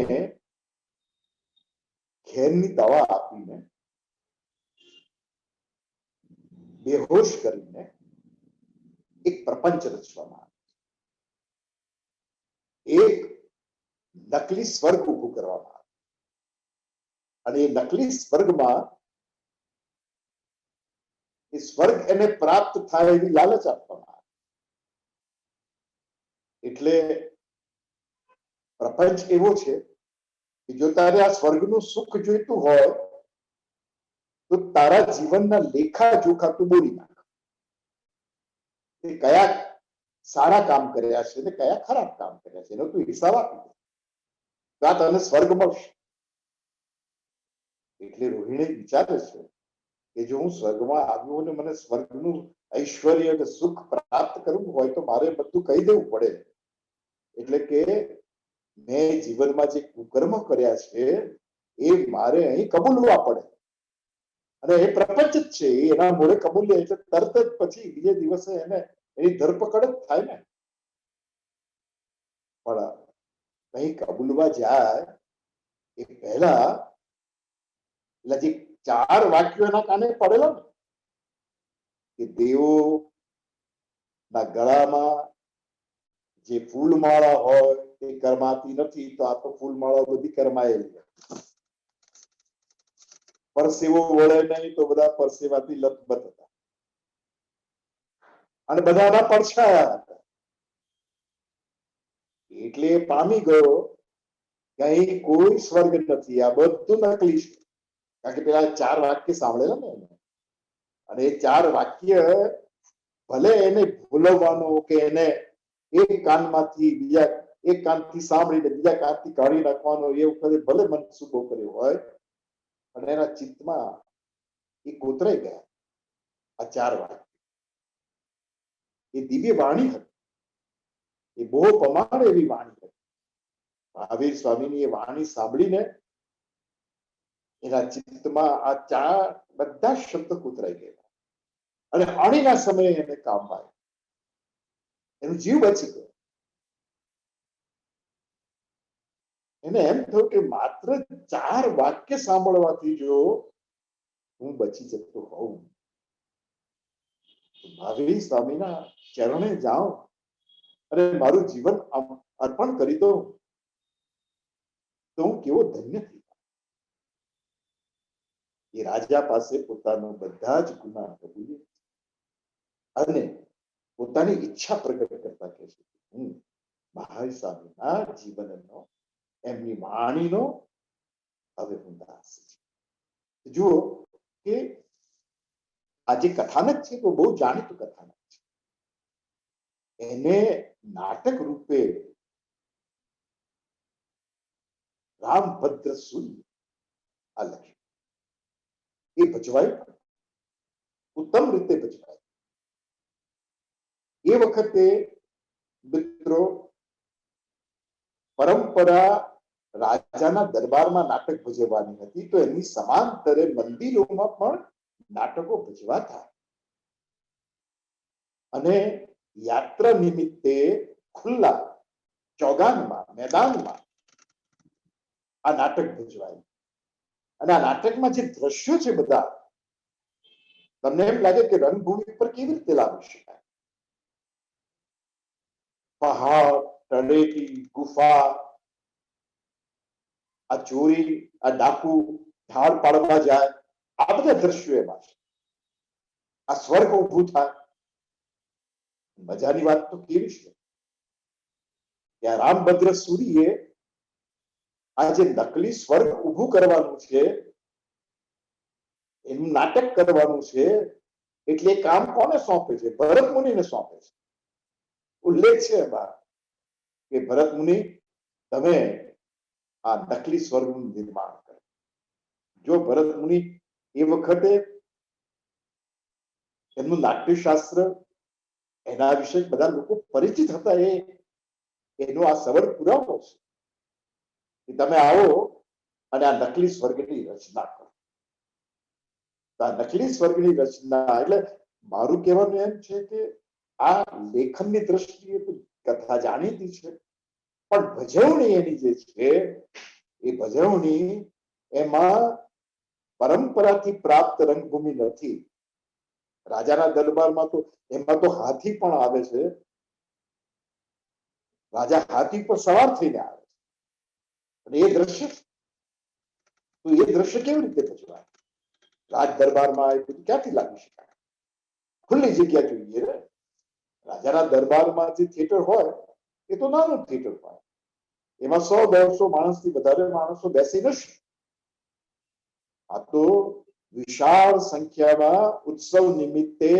ઘેરની દવા આપીને બેહોશ કરીને એક પ્રપંચ રચવામાં આવે, એક નકલી સ્વર્ગ ઉભું કરવામાં આવે અને એ નકલી સ્વર્ગમાં એ સ્વર્ગ એને પ્રાપ્ત થાય એવી લાલચ આપવામાં આવે. એટલે પ્રપંચ એવો છે કે જો તારે આ સ્વર્ગનું સુખ જોઈતું હોય તો તો તારા જીવનના લેખા જોખા તું બોલી નાખ. તે કયા સારા કામ કર્યા છે ને કયા ખરાબ કામ કર્યા છે એનો તું હિસાબ આપી દે, તો આ તને સ્વર્ગ મળશે. એટલે રોહિણી વિચારે છે કે જો હું સ્વર્ગમાં આવ્યો અને મને સ્વર્ગનું ઐશ્વર્ય અને સુખ પ્રાપ્ત કરવું હોય તો મારે બધું કહી દેવું પડે. એટલે કે મેં જીવનમાં જે કુકર્મ કર્યા છે એ મારે અહીં કબૂલવા પડે. અને એ પ્રપંચ જ છે, એના મોડે કબૂલ્ય એટલે તરત જ પછી બીજે દિવસે એને એની ધરપકડ જ થાય ને. પણ કઈ કબૂલવા જાય એ પહેલા એટલે જે 4 વાક્યો એના કાને પડેલા ને કે દેવો ના ગળામાં જે ફૂલમાળા હોય તે કરમાતી નથી, તો આ તો ફૂલમાળા બધી કરમાયેલી. પરસેવો વળે નહીં તો બધા પરસેવાથી લથબથ હતા અને બધાના પડછાયા હતા. એટલે પામી ગયો કે અહીં કોઈ સ્વર્ગ નથી, આ બધું નકલી છે. કારણ કે પેલા 4 વાક્ય સાંભળેલા ને, અને એ 4 વાક્ય ભલે એને ભૂલવાનો કે એને એક કાનમાંથી બીજા એક કાનથી સાંભળીને બીજા કાનથી કાઢી નાખવાનો એ વખતે ભલે મનસુબો કર્યો હોય, પણ એના ચિત્તમાં એ કોતરાઈ ગયા આ 4 વાક્ય. એ દિવ્ય વાણી હતી, એ બહુ પ્રમાણ એવી વાણી હતી. મહાવીર સ્વામીની એ વાણી સાંભળીને એના ચિત્તમાં આ 4 બધા શબ્દ કોતરાઈ ગયા અને અણીના સમયે એને કામ આવ્યું, એનો જીવ બચી ગયો. એને એમ થયું કે માત્ર 4 વાક્ય સાંભળવાથી જો હું બચી જતો હોઉં, મહાવીર સ્વામીના ચરણે જાઉં અને મારું જીવન અર્પણ કરી દઉં તો હું કેવો ધન્ય થઈ. એ રાજા પાસે પોતાનો બધા જ ગુના કબૂલી અને પોતાની ઈચ્છા પ્રગટ કરતા કહે છે હું મહાવીર સ્વામીના જીવનનો એમની વાણીનો હવે હું દાસ છું. જુઓ કે આ જે કથાનક છે તો બહુ જાણીતું કથાનક છે. એને નાટક રૂપે રામભદ્ર સુરી આ લખ્યું. એ ભજવાયું, ઉત્તમ રીતે ભજવાયું. એ વખતે મિત્રો પરંપરા રાજાના દરબારમાં નાટક ભજવવાની હતી, તો એની સમાંતરે મંદિરોમાં પણ નાટકો ભજવાતા અને યાત્રા નિમિત્તે ખુલ્લા ચોગાનમાં મેદાનમાં આ નાટક ભજવાયું. અને આ નાટકમાં જે દ્રશ્યો છે બધા તમને એમ લાગે કે રંગભૂમિ પર કેવી રીતે લાવી શકાય. પહાડ, તળેટી, ગુફા, આ ચોરી, આ ડાકુ ઢાળ પાડવા જાય, આ બધા દ્રશ્યો એમાં છે. આ સ્વર્ગ ઊભું થાય. મજાની વાત તો કેવી છે કે આ રામભદ્ર સૂરીએ આ જે નકલી સ્વર્ગ ઊભું કરવાનું છે, એનું નાટક કરવાનું છે, એટલે એ કામ કોને સોંપે છે? ભરત મુનિને સોંપે છે. ઉલ્લેખ છે એમાં કે ભરત મુનિ તમે આ નકલી સ્વર્ગનું નિર્માણ કરો. જો ભરત મુનિ એ વખતે એમનું નાટ્યશાસ્ત્ર એના વિશે બધા લોકો પરિચિત હતા, એનો આ સવર પુરાવો છે કે તમે આવો અને આ નકલી સ્વર્ગની રચના કરો. આ નકલી સ્વર્ગની રચના એટલે મારું કહેવાનું એમ છે કે આ લેખનની દ્રષ્ટિએ તો કથા જાણીતી છે, પણ ભજવણી એની જે છે એ ભજવણી એમાં પરંપરાથી પ્રાપ્ત રંગભૂમિ નથી. રાજાના દરબારમાં તો એમાં તો હાથી પણ આવે છે. રાજા હાથી પર સવાર થઈને આવે છે અને એ દ્રશ્ય તો એ દ્રશ્ય કેવી રીતે ભજવાય? રાજ દરબારમાં એ બધું ક્યાંથી લાવી શકાય? ખુલ્લી જગ્યા જોઈએ. રાજાના દરબારમાં જે થિયેટર હોય એ તો નાનું થિયેટર હોય, એમાં 100-150 માણસથી વધારે માણસો બેસી નથી. આ તો વિશાળ સંખ્યામાં ઉત્સવ નિમિત્તે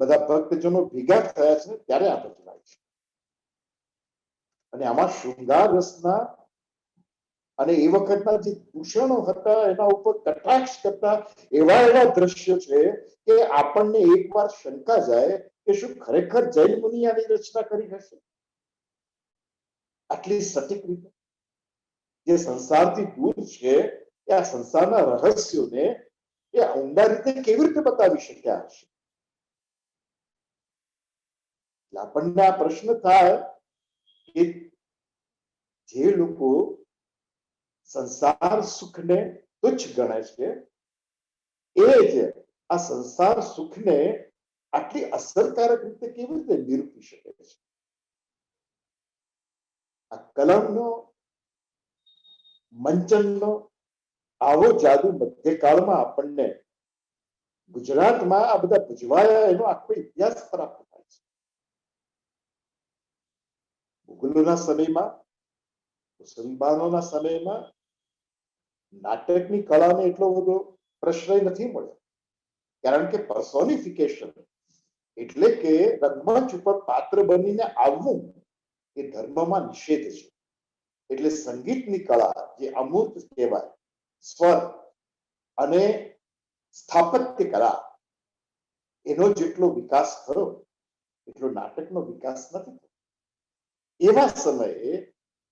બધા ભક્તજનો ભેગા થયા છે ત્યારે આ ભજવાય છે. અને આમાં શૃંગાર રસના અને એ વખતના જે દૂષણો હતા એના ઉપર કટાક્ષ કરતા એવા દ્રશ્યો છે કે આપણને એકવાર શંકા જાય કે શું ખરેખર જૈન મુનિ આની રચના કરી હશે આટલી સટીક રીતે. જે સંસારથી દૂર છે એ આ સંસારના રહસ્યોને એ ઊંડા રીતે કેવી રીતે બતાવી શક્યા હશે. આપણને આ પ્રશ્ન થાય કે જે લોકો સંસાર સુખને તુચ્છ ગણે છે એ જ આ સંસાર સુખને આટલી અસરકારક રીતે કેવી રીતે નિરૂપી શકે છે. આ કલમનો મંચનનો આવો જાદુ મધ્યકાળમાં આપણને ગુજરાતમાં આ બધા ભજવાયા એનો આખો ઇતિહાસ પ્રાપ્ત થાય છે. મુગલોના સમયમાં મુસલમાનોના સમયમાં નાટકની કળાને એટલો બધો પ્રશ્રય નથી મળ્યો કારણ કે પર્સોનિફિકેશન એટલે કે રંગમંચ ઉપર પાત્ર બનીને આવવું એ ધર્મમાં નિષેધ છે. એટલે સંગીતની કળા જે અમૂર્ત કહેવાય સ્વર અને સ્થાપત્ય કળા એનો જેટલો વિકાસ થયો એટલો નાટકનો વિકાસ નથી થયો. એવા સમયે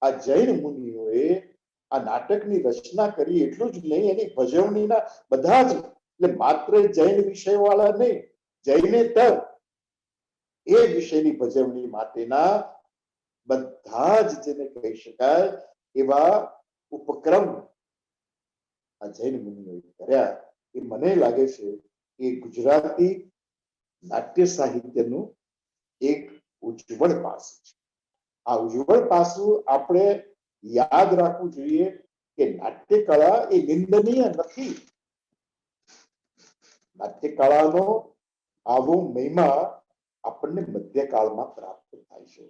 આ જૈન મુનિઓએ આ નાટકની રચના કરી. એટલું જ નહીં એની ભજવણીના બધા જ એટલે માત્ર જૈન વિષય વાળા નહીં જૈનેતર એ વિષયની ભજવણી માટેના બધા જ જેને કહી શકાય એવા ઉપક્રમ આ જૈન મુનિઓએ કર્યા. એ મને લાગે છે કે ગુજરાતી નાટ્ય સાહિત્યનું એક ઉજ્જવળ પાસું છે. આ ઉજ્જવળ પાસું આપણે યાદ રાખવું જોઈએ કે નાટ્ય કળા એ નિંદનીય નથી. નાટ્ય કળાનો આવો મહિમા આપણને મધ્યકાળમાં પ્રાપ્ત થાય છે.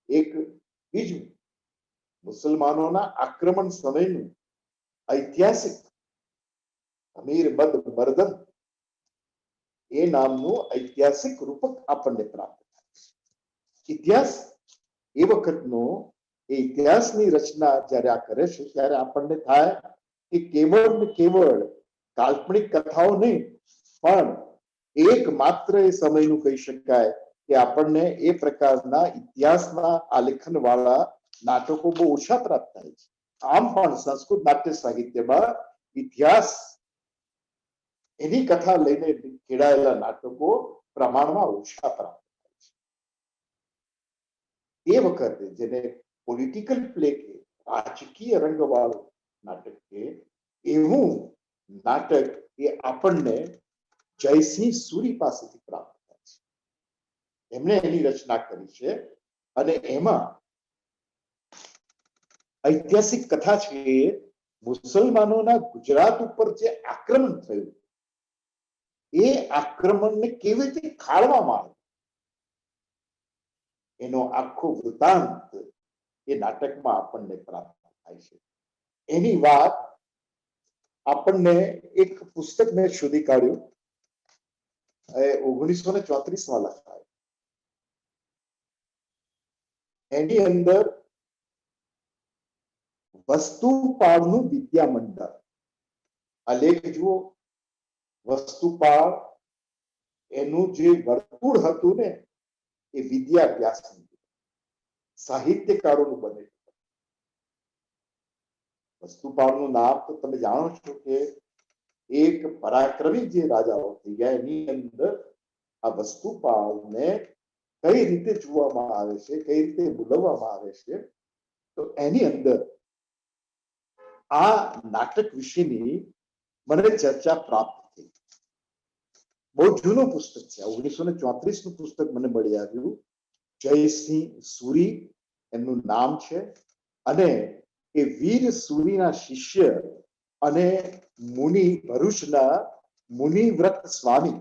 એક બીજું મુસલમાનોના આક્રમણ સમયનું ઐતિહાસિક અમીર બદ મર્દન એ નામનું ઐતિહાસિક રૂપક આપણને પ્રાપ્ત થાય છે. ઇતિહાસ એ વખતનો એ ઇતિહાસની રચના જ્યારે આ કરે છે ત્યારે આપણને થાય કે કેવળ ને કેવળ કાલ્પનિક કથાઓ નહીં પણ એકમાત્ર એ સમયનું કહી શકાય કે આપણને એ પ્રકારના ઇતિહાસના આલેખન વાળા નાટકો બહુ ઓછા પ્રાપ્ત થાય છે. આમ પણ સંસ્કૃત નાટ્ય સાહિત્યમાં ઇતિહાસ એની કથા લઈને ખેડાયેલા નાટકો પ્રમાણમાં ઓછા પ્રાપ્ત થાય છે. એ વખતે જેને પોલિટિકલ પ્લે કે રાજકીય રંગવાળું નાટક કે એવું નાટક એ આપણને જયસિંહ સુરી પાસેથી પ્રાપ્ત થાય છે. એમણે એની રચના કરી છે અને એમાં ઐતિહાસિક કથા છે મુસલમાનોના ગુજરાત ઉપર જે આક્રમણ થયું એ આક્રમણને કેવી રીતે ખાળવામાં આવ્યું એનો આખો વૃતાંત એ નાટકમાં આપણને પ્રાપ્ત થાય છે. એની વાત આપણને એક પુસ્તક મેં શોધી કાઢ્યું 1934 લખાય. એની અંદર વસ્તુપાળનું વિદ્યા મંડળ આ લેખ જુઓ. વસ્તુપાળ એનું જે વર્તુળ હતું ને એ વિદ્યાભ્યાસ સાહિત્યકારોનું બને. વસ્તુપાળનું નામ તો તમે જાણો છો કે એક પરાક્રમી જે રાજાઓ થઈ ગયા એની અંદર આ વસ્તુપાળને કઈ રીતે જોવામાં આવે છે કઈ રીતે બોલાવવામાં આવે છે તો એની અંદર આ નાટક વિશેની મને ચર્ચા પ્રાપ્ત થઈ. બહુ જૂનું પુસ્તક છે. 1934 નું પુસ્તક મને મળી આવ્યું. જયસિંહ સુરી એમનું નામ છે અને એ વીર સુરીના શિષ્ય અને મુનિ ભરૂચના મુનિવ્રત સ્વામી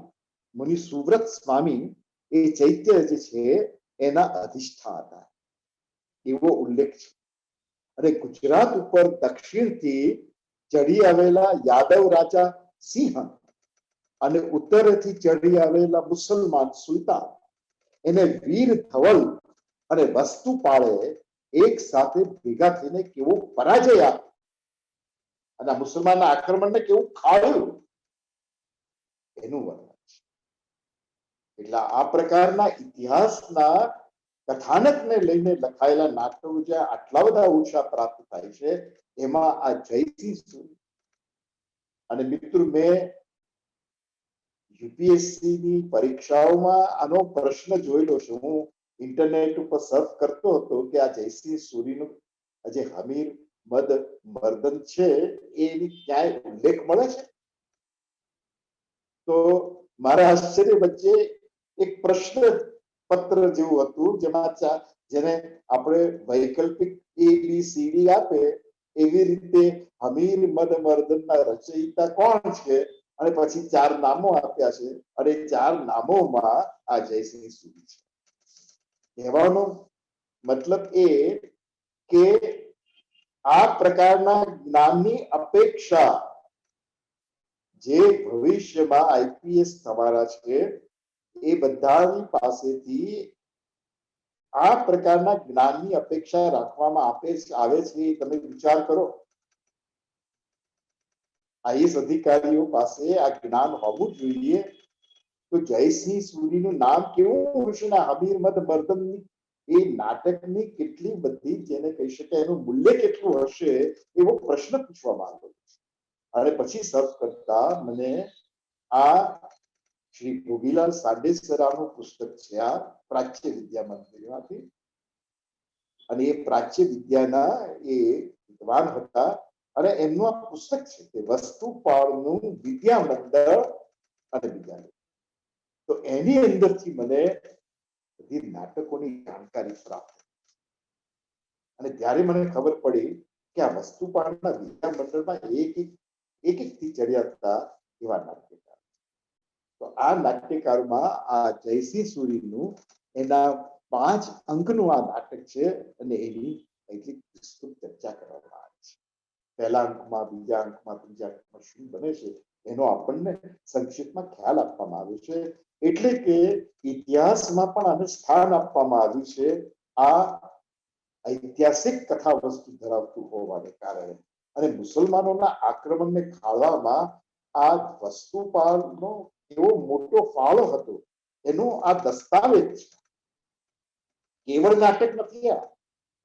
મુનિ સુવ્રત સ્વામી એ ચૈત્ય જે છે એના અધિષ્ઠા હતા એવો ઉલ્લેખ છે. અને ગુજરાત ઉપર દક્ષિણથી ચડી આવેલા યાદવ રાજા સિંહ અને ઉત્તરેથી ચડી આવેલા મુસલમાન સુલતાન એને વીર ધવલ અને વસ્તુપાળે એક સાથે ભેગા થઈને કેવો પરાજય આપ્યો અને મુસલમાનના આક્રમણને કેવું ખાળ્યું એનું વર્ણન છે. એટલે આ પ્રકારના ઇતિહાસના કથાનકને લઈને લખાયેલા નાટકો જ્યાં આટલા બધા ઉત્સાહ પ્રાપ્ત થાય છે એમાં આ જયસિંહ સૂરી અને મિત્રો મેં યુપીએસસી ની પરીક્ષાઓમાં આનો પ્રશ્ન જોયેલો છે. હું ઇન્ટરનેટ ઉપર સર્ચ કરતો હતો કે આ જયસિંહ સૂરીનું જે હમીર મદ મર્દન છે એની ક્યાંય ઉલ્લેખ મળે છે. તો મારા આશ્ચર્ય વચ્ચે એક પ્રશ્ન પત્ર જેવું હતું જેમાં જેને આપણે વૈકલ્પિક ABCD આપે એવી રીતે હમીર મદ મર્દનના રચયિતા કોણ છે અને પછી 4 નામો આપ્યા છે અને 4 નામોમાં આ જયસિંહ સૂરી છે. કહેવાનો મતલબ એ કે આ પ્રકારના જ્ઞાનની અપેક્ષા જે ભવિષ્યમાં આઈપીએસ થવાના છે એ બધાની પાસેથી આ પ્રકારના જ્ઞાનની અપેક્ષા રાખવામાં આવે છે. તમે વિચાર કરો, આઈએસ અધિકારીઓ પાસે આ જ્ઞાન હોવું જોઈએ. તો જયસિંહ સૂરીનું નામ કેવું હશે ને હમીર મદ મર્દનની એ નાટકની કેટલી બધી જેને કહી શકાય એનું મૂલ્ય કેટલું હશે એવો પ્રશ્ન પૂછવામાં આવ્યો છે. અને પછી સર્ચ કરતા મને આ શ્રી ભોગીલાલ સાંડેસરાનું પુસ્તક છે આ પ્રાચ્ય વિદ્યા મંદિરમાંથી અને એ પ્રાચ્ય વિદ્યાના એ વિદ્વાન હતા અને એમનું આ પુસ્તક છે તે વસ્તુપાળનું વિદ્યા મંડળ અને વિદ્યાલય. તો એની અંદરથી મને બધી નાટકોની જાણકારી પ્રાપ્ત અને ત્યારે મને ખબર પડી કે આ વસ્તુપાળના વિદ્યા મંડળમાં એક થી ચડ્યા હતા એવા નાટ્યકાર. તો આ નાટ્યકારમાં આ જયસિંહ સૂરીનું એના 5 અંકનું આ નાટક છે અને એની એટલી વિસ્તૃત ચર્ચા કરવામાં આવે છે. પહેલા અંકમાં, બીજા અંકમાં, ત્રીજા અંકમાં શું બને છે એનો આપણને સંક્ષિપ્તમાં ખ્યાલ આપવામાં આવ્યો છે. એટલે કે ઇતિહાસમાં પણ આને સ્થાન આપવામાં આવ્યું છે આ ઐતિહાસિક કથા વસ્તુ ધરાવતું હોવાને કારણે. અને મુસલમાનોના આક્રમણને ખાળવામાં આ વસ્તુપાળનો એવો મોટો ફાળો હતો એનો આ દસ્તાવેજ છે. કેવળ નાટક નથી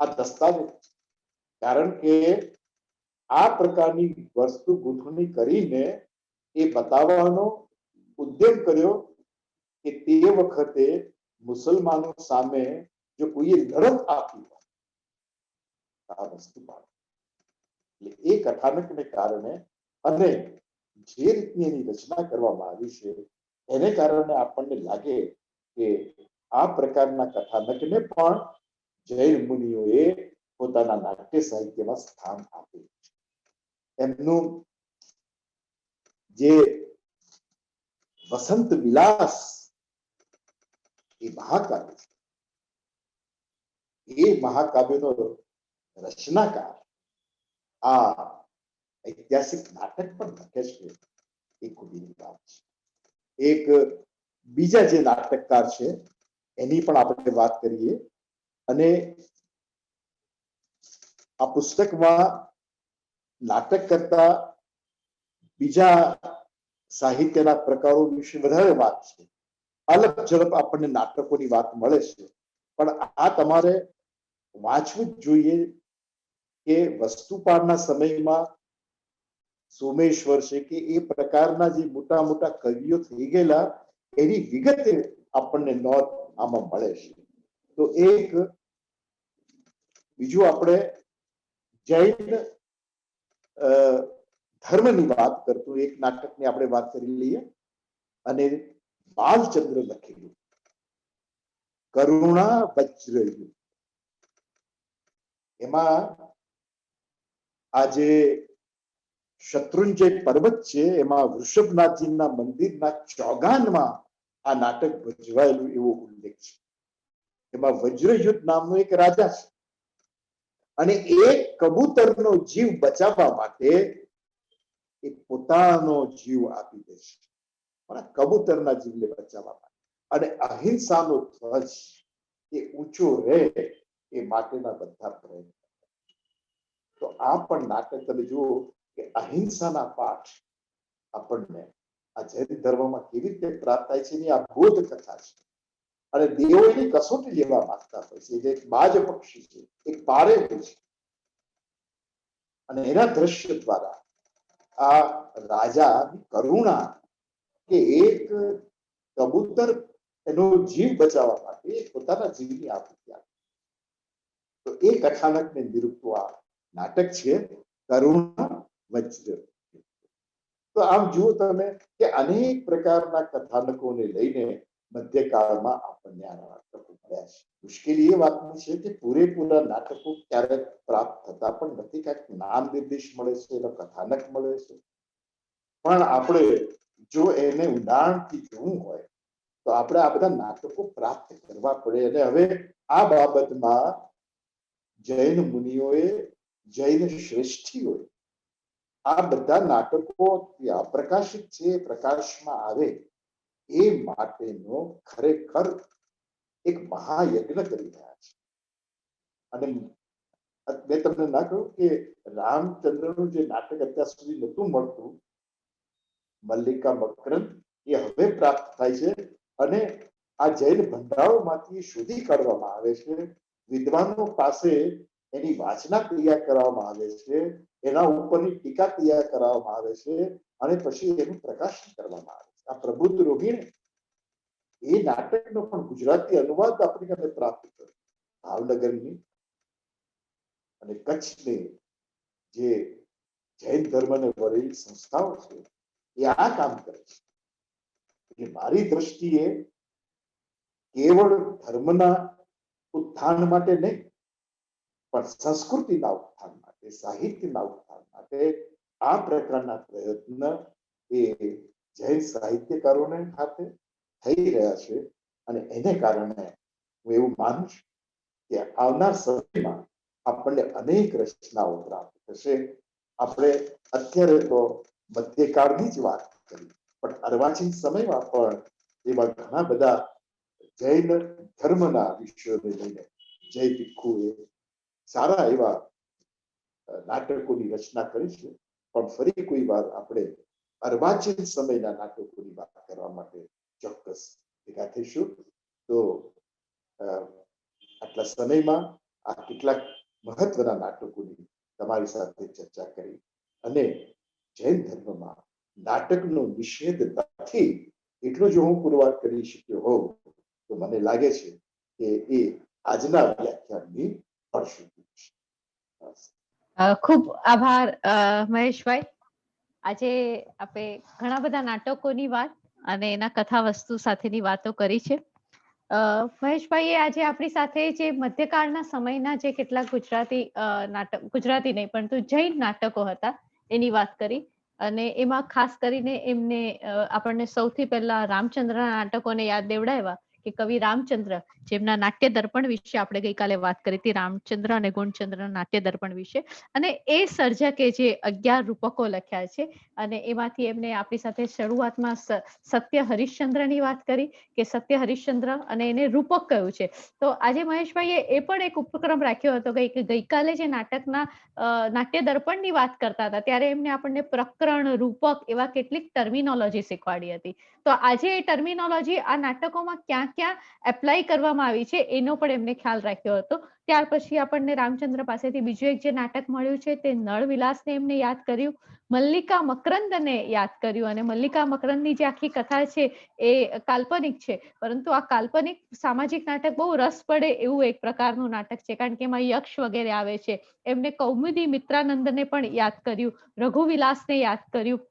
આ દસ્તાવેજ છે. કારણ કે આ પ્રકારની વસ્તુ ગોઠવણી કરીને એ બતાવવાનો ઉદ્યમ કર્યો કે તે વખતે મુસલમાનો સામે જો કોઈએ લડત આપી આ વસ્તુપાળ એટલે એ કથાનકને કારણે અને જે રીતની એની રચના કરવામાં આવી છે એને કારણે આપણને લાગે કે આ પ્રકારના કથાનકને પણ જૈન મુનિઓએ પોતાના નાટ્ય સાહિત્યમાં સ્થાન આપેલું છે. એમનું જે વસંત વિલાસ એ મહાકાવ્ય છે. એ મહાકાવ્યનો રચનાકાર આ ઐતિહાસિક નાટક પણ લખે છે એ ખુદીની વાત છે. એક બીજા જે નાટકકાર છે એની પણ આપણે વાત કરીએ અને આ પુસ્તકમાં નાટક કરતા બીજા સાહિત્યના પ્રકારો વિશે વધારે વાત છે. અલગ ઝડપ આપણને નાટકોની વાત મળે છે પણ આ તમારે વાંચવું જ જોઈએ કે વસ્તુપાળના સમયમાં સોમેશ્વર છે કે એ પ્રકારના જે મોટા મોટા કવિઓ થઈ ગયેલા એની વિગતે આપણને નોંધ આમાં મળે છે. તો એક બીજું આપણે જૈન ધર્મની વાત કરતું એક નાટકની આપણે વાત કરી લઈએ અને બાલચંદ્ર લખેલું કરુણા વજ્રયુદ્ધ. એમાં આજે શત્રુંજય પર્વત છે એમાં વૃષભનાથજીના મંદિરના ચોગાનમાં આ નાટક ભજવાયેલું એવો ઉલ્લેખ છે. એમાં વજ્રયુદ્ધ નામનો એક રાજા છે અને એક કબૂતરનો જીવ બચાવવા માટે એ પોતાનો જીવ આપી દે છે પણ કબૂતરના જીવને બચાવવા માટે. અને અહિંસાનો ધ્વજ એ ઊંચો રહે એ માટેના બધા પ્રયત્ન. તો આ પણ નાટક તમે જુઓ કે અહિંસાના પાઠ આપણને આ જૈન ધર્મમાં કેવી રીતે પ્રાપ્ત થાય છે એની આ બોધ કથા છે. અને દેવો એની કસોટી લેવા માંગતા હોય છે. એક બાજ પક્ષી છે, એક પારે હોય છે, અને એના દ્રશ્ય દ્વારા આ રાજાની કરુણા કે એક કબૂતર એનો જીવ બચાવવા માટે પોતાના જીવની આહુતિ આપે. તો એ કથાનકને નિરૂપતું આ નાટક છે કરુણા વજ્ર. તો આમ જુઓ તમે કે અનેક પ્રકારના કથાનકોને લઈને મધ્યકાળમાં આપણને આ નાટકો મળ્યા છે. મુશ્કેલી એ વાતની છે કે પૂરેપૂરા નાટકો ક્યારેક પ્રાપ્ત થતા પણ નથી. કાંઈક નામ નિર્દેશ મળે છે, એનો કથાનક મળે છે, પણ આપણે જો એને ઊંડાણથી જોવું હોય તો આપણે આ બધા નાટકો પ્રાપ્ત કરવા પડે. અને હવે આ બાબતમાં જૈન મુનિઓએ, જૈન શ્રેષ્ઠીઓએ આ બધા નાટકો પ્રકાશિત છે, પ્રકાશમાં આવે એ માટેનો ખરેખર એક મહાયજ્ઞ કરી રહ્યા છે. અને મેં તમને ના કહ્યું કે રામચંદ્રનું જે નાટક અત્યાર સુધી નહોતું મળતું, મલ્લિકા મકરંદ, એ હવે પ્રાપ્ત થાય છે. અને આ જૈન ભંડારોમાંથી શોધી કાઢવામાં આવે છે. વિદ્વાનો પાસે એની વાંચના તૈયાર કરવામાં આવે છે, એના ઉપરની ટીકા તૈયાર કરવામાં આવે છે, અને પછી એનું પ્રકાશન કરવામાં આવે છે. આ પ્રબુદ્ધ રોહિણી એ નાટકનો પણ ગુજરાતી અનુવાદ આપણને પ્રાપ્ત થયો. ભાવનગરની અને કચ્છની જે જૈન ધર્મને વરેલી સંસ્થાઓ છે એ આ કામ કરે છે. એટલે મારી દ્રષ્ટિએ કેવળ ધર્મના ઉત્થાન માટે નહીં, પણ સંસ્કૃતિના ઉત્થાન માટે, સાહિત્યના ઉત્થાન માટે આ પ્રકારના પ્રયત્ન એ જૈન સાહિત્યકારોને ખાતે થઈ રહ્યા છે. અને એને કારણે હું એવું માનું છું કે આવનાર સમયમાં આપણને અનેક રચનાઓ પ્રાપ્ત થશે. આપણે અત્યારે તો મધ્યકાળની જ વાત કરી, પણ અર્વાચીન સમયમાં પણ એવા ઘણા બધા જૈન ધર્મના વિષયોને લઈને જય ભિક્ષુએ સારા એવા નાટકોની રચના કરી છે. પણ ફરી કોઈ વાર આપણે અર્વાચીન સમયના નાટકોની વાત કરવા માટે ચોક્કસ ભેગા થઈશું. તો આટલા સમયમાં આ કેટલાક મહત્વના નાટકોની તમારી સાથે ચર્ચા કરી. અને જૈન ધર્મમાં નાટકનો નિષેધ નથી એટલો જો હું પુરવાર કરી શક્યો હોઉં તો મને લાગે છે કે એ આજના વ્યાખ્યાનની ફળશ્રુતિ છે. ખૂબ આભાર મહેશભાઈ. આજે આપણે ઘણા બધા નાટકોની વાત અને એના કથા વસ્તુ સાથેની વાતો કરી છે. મહેશભાઈએ આજે આપણી સાથે જે મધ્યકાળના સમયના જે કેટલાક ગુજરાતી નાટક, ગુજરાતી નહીં પરંતુ જૈન નાટકો હતા એની વાત કરી. અને એમાં ખાસ કરીને એમને આપણને સૌથી પહેલા રામચંદ્રના નાટકોને યાદ દેવડાવ્યા કે કવિ રામચંદ્ર, જેમના નાટ્ય દર્પણ વિશે આપણે ગઈકાલે વાત કરી હતી, રામચંદ્ર અને ગુણચંદ્રના નાટ્ય દર્પણ વિશે. અને એ સર્જકે જે 11 રૂપકો લખ્યા છે અને એમાંથી એમને આપણી સાથે શરૂઆતમાં સત્ય હરિશ્ચંદ્રની વાત કરી કે સત્ય હરિશ્ચંદ્ર અને એને રૂપક કયું છે. તો આજે મહેશભાઈએ એ પણ એક ઉપક્રમ રાખ્યો હતો કે ગઈકાલે જે નાટકના નાટ્ય દર્પણની વાત કરતા હતા ત્યારે એમને આપણને પ્રકરણ, રૂપક એવા કેટલીક ટર્મિનોલોજી શીખવાડી હતી. તો આજે એ ટર્મિનોલોજી આ નાટકોમાં ક્યાં ક્યાં એપ્લાય કરવામાં આવી છે એનો પણ એમને ખ્યાલ રાખ્યો હતો. ત્યાર પછી આપણને રામચંદ્ર પાસેથી બીજું એક જે નાટક મળ્યું છે તે નળ વિલાસને એમને યાદ કર્યું, મલ્લિકા મકરંદને યાદ કર્યું. અને મલ્લિકા મકરંદની જે આખી કથા છે એ કાલ્પનિક છે, પરંતુ આ કાલ્પનિક સામાજિક નાટક બહુ રસ પડે એવું એક પ્રકારનું નાટક છે, કારણ કે એમાં યક્ષ વગેરે આવે છે. એમને કૌમુદી મિત્રાનંદને પણ યાદ કર્યું, રઘુવિલાસને યાદ કર્યું.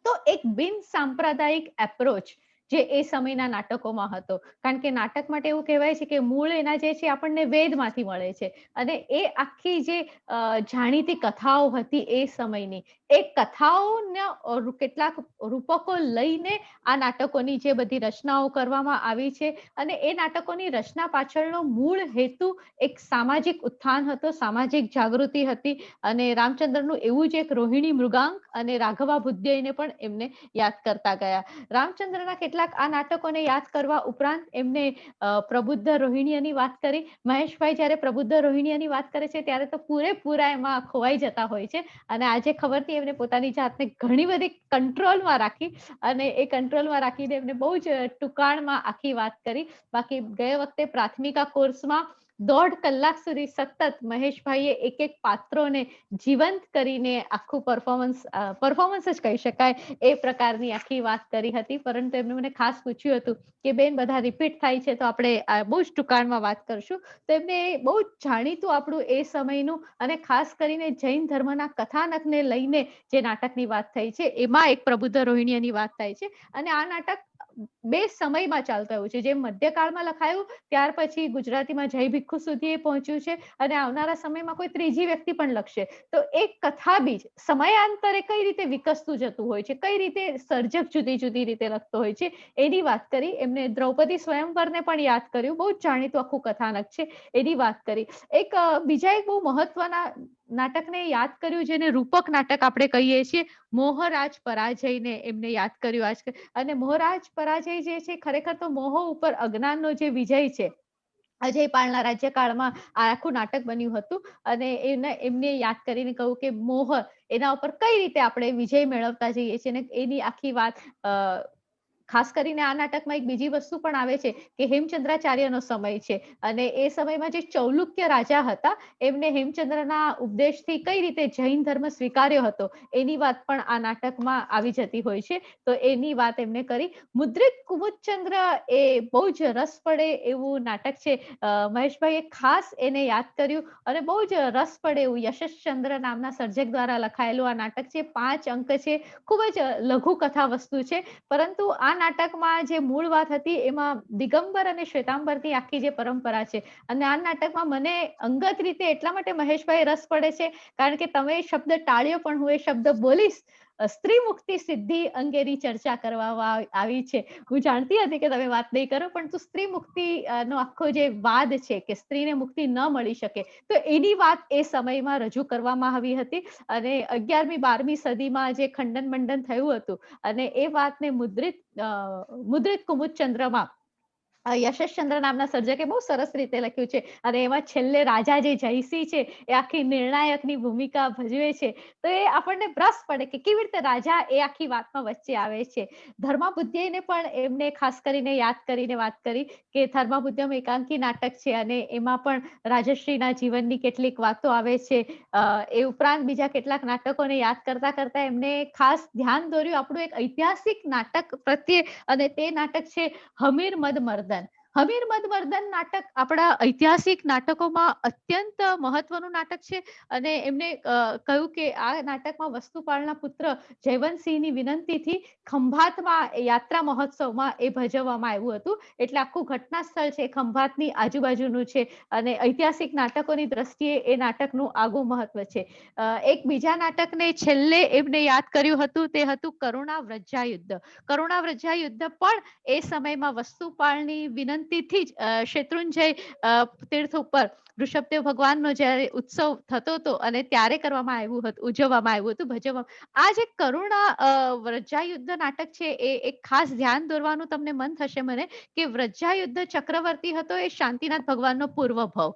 તો એક બિન સાંપ્રદાયિક એપ્રોચ જે એ સમયના નાટકોમાં હતો. કારણ કે નાટક માટે એવું કહેવાય છે કે મૂળ એના જે છે આપણને વેદમાંથી મળે છે. અને એ આખી જે જાણીતી કથાઓ હતી એ સમયની, એ કથાઓના કેટલાક રૂપકો લઈને આ નાટકોની જે બધી રચનાઓ કરવામાં આવી છે. અને એ નાટકોની રચના પાછળનો મૂળ હેતુ એક સામાજિક ઉત્થાન હતો, સામાજિક જાગૃતિ હતી. અને રામચંદ્રનું એવું જ એક રોહિણી મૃગાંક અને રાઘવા બુદ્ધયને પણ એમને યાદ કરતા ગયા. રામચંદ્રના કેટલાક આ નાટકોને યાદ કરવા ઉપરાંત એમને પ્રબુદ્ધ રોહિણીની વાત કરી. મહેશભાઈ જ્યારે પ્રબુદ્ધ રોહિણીની વાત કરે છે ત્યારે તો પૂરેપૂરા એમાં ખોવાઈ જતા હોય છે. અને આજે ખબરથી એમને પોતાની જાતને ઘણી બધી કંટ્રોલમાં રાખી અને એ કંટ્રોલમાં રાખીને એમને બહુ જ ટૂંકાણમાં આખી વાત કરી. બાકી ગયા વખતે પ્રાથમિકા કોર્સમાં 1.5 કલાક સુધી સતત મહેશભાઈએ એક પાત્રોને જીવંત કરીને આખું પરફોર્મન્સ જ કહી શકાય એ પ્રકારની આખી વાત કરી હતી. પરંતુ એમને મને ખાસ પૂછ્યું હતું કે બેન બધા રિપીટ થાય છે તો આપણે બહુ જ ટૂંકાણમાં વાત કરશું. તો એમને બહુ જાણીતું આપણું એ સમયનું અને ખાસ કરીને જૈન ધર્મના કથાનકને લઈને જે નાટકની વાત થઈ છે એમાં એક પ્રબુદ્ધ રોહિણીની વાત થાય છે. અને આ નાટક 2 સમયમાં ચાલતું આવ્યું છે. જે મધ્યકાળમાં લખાયું ત્યાર પછી ગુજરાતીમાં જય ભિક્ષુ સુધી એ પહોંચ્યું છે અને આવનારા સમયમાં કોઈ ત્રીજી વ્યક્તિ પણ લખશે. તો એક કથા બીજ સમયાંતરે કઈ રીતે વિકસતું જતું હોય છે, કઈ રીતે સર્જક જુદી જુદી રીતે લખતો હોય છે એની વાત કરી. એમને દ્રૌપદી સ્વયંવરને પણ યાદ કર્યું, બહુ જ જાણીતું આખું કથાનક છે એની વાત કરી. બીજા એક બહુ મહત્વના નાટકને યાદ કર્યું જેને રૂપક નાટક આપણે કહીએ છીએ, મોહરાજ પરાજયને એમને યાદ કર્યું આજ. અને મોહરાજ પરાજય જે છે ખરેખર તો મોહ ઉપર અજ્ઞાનનો જે વિજય છે, અજયપાળના રાજ્યકાળમાં આ આખું નાટક બન્યું હતું. અને એમને યાદ કરીને કહ્યું કે મોહ એના ઉપર કઈ રીતે આપણે વિજય મેળવતા જઈએ છીએ. અને એની આખી વાત ખાસ કરીને આ નાટકમાં એક બીજી વસ્તુ પણ આવે છે કે હેમચંદ્રાચાર્યનો સમય છે અને એ સમયમાં જે ચૌલુક્ય રાજા હતા એમને હેમચંદ્રના ઉપદેશથી કઈ રીતે જૈન ધર્મ સ્વીકાર્યો હતો એની વાત પણ આ નાટકમાં આવી જતી હોય છે. તો એની વાત એમને કરી. મુદ્રિત કુમુદચંદ્ર એ બહુ જ રસ પડે એવું નાટક છે. મહેશભાઈએ ખાસ એને યાદ કર્યું અને બહુ જ રસ પડે એવું યશસ્ચંદ્ર નામના સર્જક દ્વારા લખાયેલું આ નાટક છે. 5 અંક છે, ખૂબ જ લઘુ કથા વસ્તુ છે. પરંતુ આ નાટકમાં જે મૂળ વાત હતી એમાં દિગંબર અને શ્વેતાંબરની આખી જે પરંપરા છે અને આ નાટકમાં મને અંગત રીતે એટલા માટે મહેશભાઈ રસ પડે છે કારણ કે તમે શબ્દ ટાળ્યો પણ હું એ શબ્દ બોલીશ. સ્ત્રી મુક્તિ સિદ્ધિ અંગેની ચર્ચા કરવામાં આવી છે. હું જાણતી હતી કે તમે વાત નહીં કરો, પણ સ્ત્રી મુક્તિ નો આખો જે વાદ છે કે સ્ત્રીને મુક્તિ ન મળી શકે તો એની વાત એ સમયમાં રજૂ કરવામાં આવી હતી. અને 11મી 12મી સદીમાં જે ખંડન મંડન થયું હતું અને એ વાતને મુદ્રિત કુમુદચંદ્રમાં યશસ્ચંદ્ર નામના સર્જકે બહુ સરસ રીતે લખ્યું છે. અને એમાં છેલ્લે રાજા જે જયસિંહ છે એ આખી નિર્ણાયકની ભૂમિકા ભજવે છે. તો એ આપણને રસ પડે કે કેવી રીતે રાજા એ આખી વાતમાં વચ્ચે આવે છે. ધર્માબુદ્ધયને પણ એમને ખાસ કરીને યાદ કરીને વાત કરી કે ધર્માબુદ્ધયમ એકાંકી નાટક છે અને એમાં પણ રાજશ્રીના જીવનની કેટલીક વાતો આવે છે. એ ઉપરાંત બીજા કેટલાક નાટકોને યાદ કરતા કરતા એમને ખાસ ધ્યાન દોર્યું આપણું એક ઐતિહાસિક નાટક પ્રત્યે અને તે નાટક છે હમીર મદ મર્દન. હમીર મદ મર્દન નાટક આપણા ઐતિહાસિક નાટકોમાં અત્યંત મહત્વનું નાટક છે. અને એમને કહ્યું કે આ નાટકમાં વસ્તુપાલના પુત્ર જયવંતસિંહની વિનંતીથી ખંભાતમાં યાત્રા મહોત્સવમાં એ ભજવવામાં આવ્યું હતું. એટલે આખું ઘટના સ્થળ છે ખંભાતની આજુબાજુનું છે અને ઐતિહાસિક નાટકોની દ્રષ્ટિએ એ નાટકનું આગવું મહત્વ છે. એક બીજા નાટકને છેલ્લે એમને યાદ કર્યું હતું તે હતું કરુણા વ્રજા યુદ્ધ. કરુણા વ્રજા યુદ્ધ પણ એ સમયમાં વસ્તુપાલની વિનંતીથી જ શેત્રુંજય તીર્થ ઉપર ઋષભદેવ ભગવાનનો જ્યારે ઉત્સવ થતો હતો અને ત્યારે કરવામાં આવ્યું હતું, ઉજવવામાં આવ્યું હતું, ભજવવામાં. આ જે કરુણા વ્રજા યુદ્ધ નાટક છે એ એક ખાસ ધ્યાન દોરવાનું તમને મન થશે મને કે વ્રજા યુદ્ધ ચક્રવર્તી હતો એ શાંતિનાથ ભગવાનનો પૂર્વભવ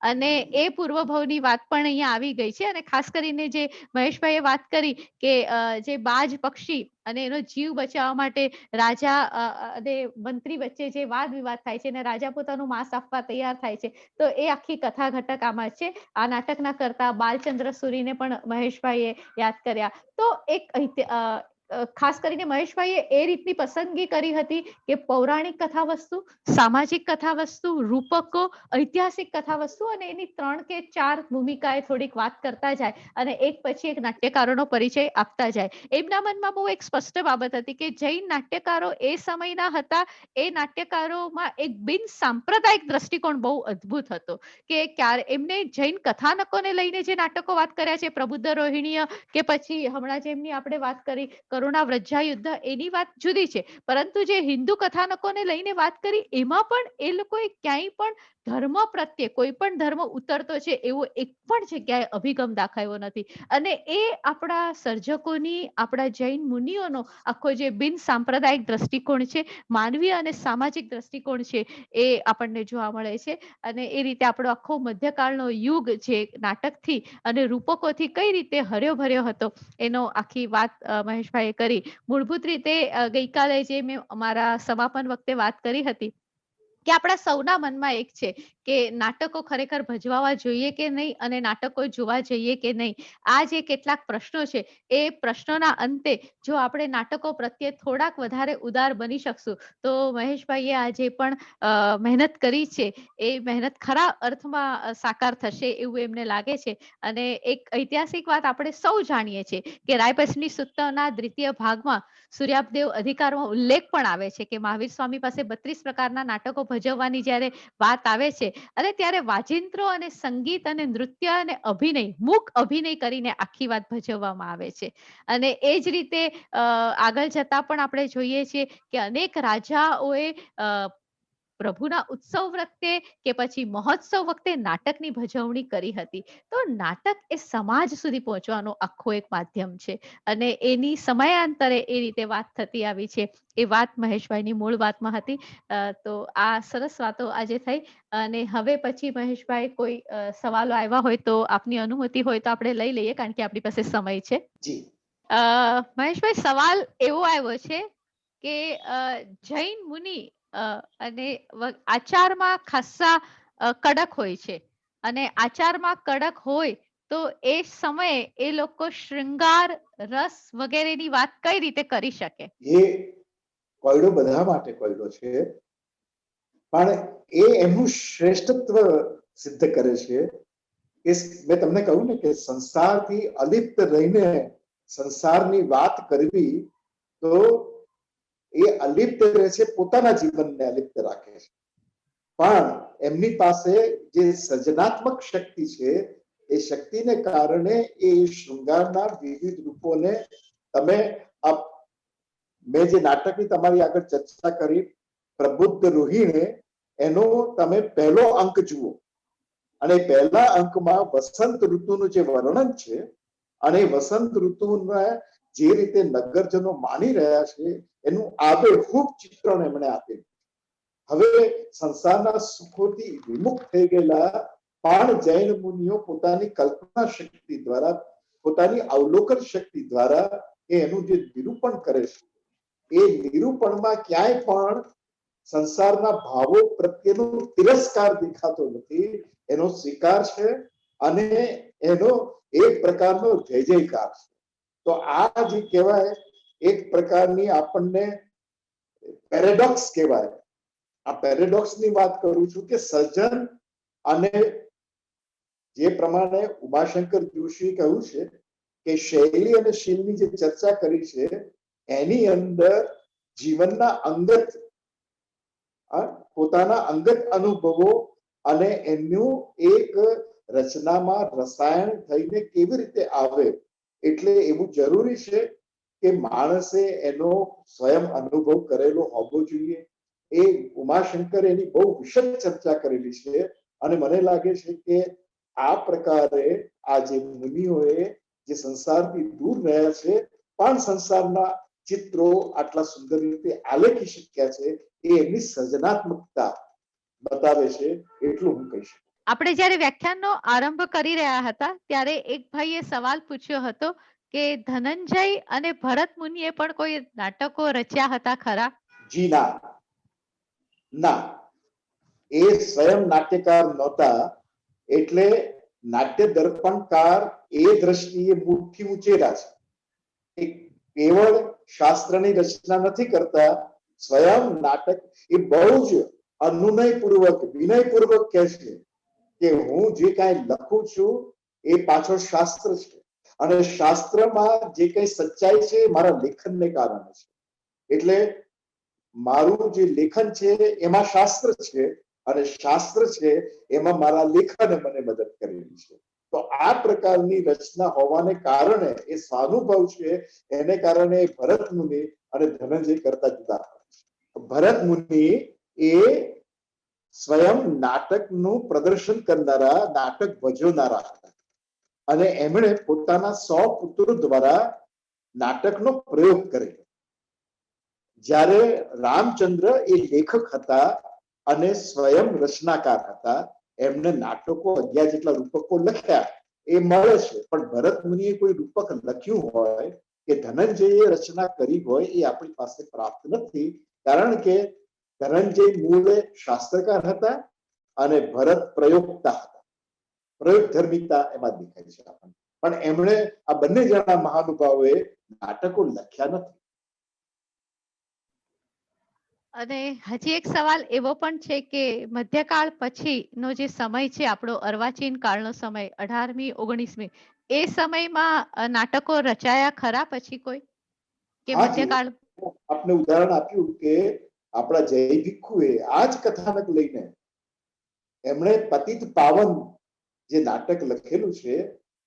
અને એ પૂર્વભવની વાત પણ અહીંયા આવી ગઈ છે. અને ખાસ કરીને જે મહેશભાઈએ વાત કરી કે જે બાજ પક્ષી અને એનો જીવ બચાવવા માટે રાજા અને મંત્રી વચ્ચે જે વાદ વિવાદ થાય છે અને રાજા પોતાનું માંસ આપવા તૈયાર થાય છે તો એ આખી કથા ઘટક આમાં છે. આ નાટકના કરતા બાલચંદ્ર સુરીને પણ મહેશભાઈએ યાદ કર્યા. તો એક ખાસ કરીને મહેશભાઈએ એ રીતની પસંદગી કરી હતી કે પૌરાણિક કથા વસ્તુ, સામાજિક કથા વસ્તુ, રૂપકો, ઐતિહાસિક કથા વસ્તુ અને એની 3 કે 4 ભૂમિકાએ થોડીક વાત કરતા જાય અને એક પછી એક નાટ્યકારોનો પરિચય આપતા જાય. એમના મનમાં બહુ એક સ્પષ્ટ બાબત હતી કે જૈન નાટ્યકારો એ સમયના હતા. એ નાટ્યકારોમાં એક બિન સાંપ્રદાયિક દ્રષ્ટિકોણ બહુ અદ્ભુત હતો કે ક્યારે એમને જૈન કથાનકોને લઈને જે નાટકો વાત કર્યા છે, પ્રબુદ્ધ રોહિણીય કે પછી હમણાં જેમની આપણે વાત કરી કરુણા વ્રજા યુદ્ધ, એની વાત જુદી છે, પરંતુ જે હિન્દુ કથાનકોને લઈને વાત કરી એમાં પણ એ લોકોએ ક્યાંય પણ ધર્મ પ્રત્યે કોઈ પણ ધર્મ ઉતરતો છે એવો એક પણ જગ્યાએ અભિગમ દાખવ્યો નથી. અને એ આપણા સર્જકોની, આપણા જૈન મુનિઓનો આખો જે બિન સાંપ્રદાયિક દ્રષ્ટિકોણ છે, માનવીય અને સામાજિક દ્રષ્ટિકોણ છે, એ આપણને જોવા મળે છે. અને એ રીતે આપણો આખો મધ્યકાળનો યુગ જે નાટકથી અને રૂપકોથી કઈ રીતે હર્યો ભર્યો હતો એનો આખી વાત મહેશભાઈએ કરી. મૂળભૂત રીતે ગઈકાલે જે મેં અમારા સમાપન વખતે વાત કરી હતી કે આપણા સૌના મનમાં એક છે કે નાટકો ખરેખર ભજવાવા જોઈએ કે નહીં અને નાટકો જોવા જઈએ કે નહીં. આ જે કેટલાક પ્રશ્નો છે એ પ્રશ્નોના અંતે જો આપણે નાટકો પ્રત્યે થોડાક વધારે ઉદાર બની શકશું તો મહેશભાઈએ આ જે પણ મહેનત કરી છે એ મહેનત ખરા અર્થમાં સાકાર થશે એવું એમને લાગે છે. અને એક ઐતિહાસિક વાત આપણે સૌ જાણીએ છીએ કે રાયપસની સૂક્તના દ્વિતીય ભાગમાં સૂર્યાપદેવ અધિકારમાં ઉલ્લેખ પણ આવે છે કે મહાવીર સ્વામી પાસે 32 પ્રકારના નાટકો ભજવવાની જ્યારે વાત આવે છે અને ત્યારે વાજિંત્રો અને સંગીત અને નૃત્ય અને અભિનય, મૂક અભિનય કરીને આખી વાત ભજવવામાં આવે છે. અને એ જ રીતે આગળ જતા પણ આપણે જોઈએ છીએ કે અનેક રાજાઓએ પ્રભુના ઉત્સવ વખતે કે પછી મહોત્સવ વખતે નાટકની ભજવણી કરી હતી. તો નાટક એ સમાજ સુધી પહોંચવાનો આખો એક માધ્યમ છે અને એની સમયાંતરે એ રીતે વાત થતી આવી છે. એ વાત મહેશભાઈની મૂળ વાતમાં હતી. તો આ સરસ વાતો આજે થઈ અને હવે પછી મહેશભાઈ કોઈ સવાલો આવ્યા હોય તો આપની અનુમતિ હોય તો આપણે લઈ લઈએ કારણ કે આપણી પાસે સમય છે. જી મહેશભાઈ, સવાલ એવો આવ્યો છે કે જૈન મુનિ અને આચારમાં ખાસ્સા કડક હોય છે અને આચારમાં કડક હોય તો એ સમયે એ લોકો શૃંગાર, રસ વગેરેની વાત કઈ રીતે કરી શકે? એ કોયડો બધા માટે કોયડો છે, પણ એ એમનું શ્રેષ્ઠત્વ સિદ્ધ કરે છે કે મેં તમને કહ્યું ને કે સંસારથી અલિપ્ત રહીને સંસારની વાત કરવી તો એ અલિપ્ત રહે છે, પોતાના જીવનને અલિપ્ત રાખે છે. પણ એમની પાસે જે સર્જનાત્મક શક્તિ છે એ શક્તિને કારણે એ શૃંગારના વિવિધ રૂપોને તમે મેં જે નાટકની તમારી આગળ ચર્ચા કરી પ્રબુદ્ધ રોહિણી, એનો તમે પહેલો અંક જુઓ અને પહેલા અંકમાં વસંત ઋતુનું જે વર્ણન છે અને વસંત ઋતુના જે રીતે નગરજનો માણી રહ્યા છે એનું આબેહૂબ ચિત્રણ એમણે આપેલું. હવે સંસારના સુખોથી વિમુખ થઈ ગયેલા પણ જૈન મુનિઓ પોતાની કલ્પના શક્તિ દ્વારા, પોતાની અવલોકન શક્તિ દ્વારા એનું જે નિરૂપણ કરે છે એ નિરૂપણમાં ક્યાંય પણ સંસારના ભાવો પ્રત્યેનો તિરસ્કાર દેખાતો નથી, એનો સ્વીકાર છે અને એનો એક પ્રકારનો જય જયકાર છે. તો આ જે કહેવાય એક પ્રકારની આપણને પેરેડોક્સ કહેવાય. આ પેરેડોક્સની વાત કરું છું કે સર્જન અને જે પ્રમાણે ઉમાશંકર જોશીએ કહ્યું છે કે શૈલી અને શીલની જે ચર્ચા કરી છે એની અંદર જીવનના અંગત પોતાના અંગત અનુભવો અને એનું એક રચનામાં રસાયણ થઈને કેવી રીતે આવે એટલે એવું જરૂરી છે કે માણસે એનો સ્વયં અનુભવ કરેલો હોવો જોઈએ. એ ઉમાશંકર એની બહુ વિશદ ચર્ચા કરેલી છે અને મને લાગે છે કે આ પ્રકારે આ જે મુનિઓએ જે સંસારથી દૂર રહ્યા છે પણ સંસારના ચિત્રો આટલા સુંદર રીતે આલેખી શક્યા છે એ એમની સર્જનાત્મકતા બતાવે છે એટલું હું કહી શકું. આપણે જ્યારે વ્યાખ્યાનનો આરંભ કરી રહ્યા હતા ત્યારે એક ભાઈએ સવાલ પૂછ્યો હતો કે ધનંજય અને ભરત મુનિએ પણ કોઈ નાટકો રચ્યા હતા ખરા? જી ના, ના, એ સ્વયં નાટ્યકાર નહોતા એટલે નાટ્ય દર્પણકાર એ દ્રષ્ટિએ મુઠ્ઠી ઉચેરા છે. કેવળ શાસ્ત્રની રચના નથી કરતા, સ્વયં નાટક એ બહુ જ અનુનયપૂર્વક વિનયપૂર્વક કહે છે કે હું જે કાંઈ લખું છું એ પાછળ શાસ્ત્ર છે અને શાસ્ત્રમાં જે કંઈ સચ્ચાઈ છે એ મારા લેખનને કારણે છે. એટલે મારું જે લેખન છે એમાં શાસ્ત્ર છે અને શાસ્ત્ર છે એમાં મારા લેખને મને મદદ કરેલી છે. તો આ પ્રકારની રચના હોવાને કારણે એ સ્વાનુભવ છે, એને કારણે ભરત મુનિ અને ધનંજય કરતા જુદા હોય છે. ભરત મુનિ એ સ્વયં નાટકનું પ્રદર્શન કરનારા, નાટક ભજવનારા હતા અને એમણે પોતાના 100 પુત્રો દ્વારા નાટકનો પ્રયોગ કર્યો. જ્યારે રામચંદ્ર એ લેખક હતા અને સ્વયં રચનાકાર હતા, એમને નાટકો 11 જેટલા રૂપકો લખ્યા એ મળે છે, પણ ભરત મુનિએ કોઈ રૂપક લખ્યું હોય કે ધનંજયે રચના કરી હોય એ આપણી પાસે પ્રાપ્ત નથી, કારણ કે ધનંજય મૂળે શાસ્ત્રકાર હતા અને ભરત પ્રયોગતા હતા. પ્રયોગ ધર્મિતા એમાં દેખાય છે આપણને. પણ એમણે આ બંને જણા મહાનુભાવોએ નાટકો લખ્યા નથી. અને હજી એક સવાલ એવો પણ છે કે મધ્યકાળ પછીનો જે સમય છે આપણો અર્વાચીન કાળનો સમય 18મી 19મી, એ સમયમાં નાટકો રચાયા ખરા પછી કોઈ કે મધ્યકાળ? આપને ઉદાહરણ આપ્યું કે આપણા જય ભિક્ષુએ આ જ કથાનક લઈને એમણે પતિત પાવન જે નાટક લખેલું છે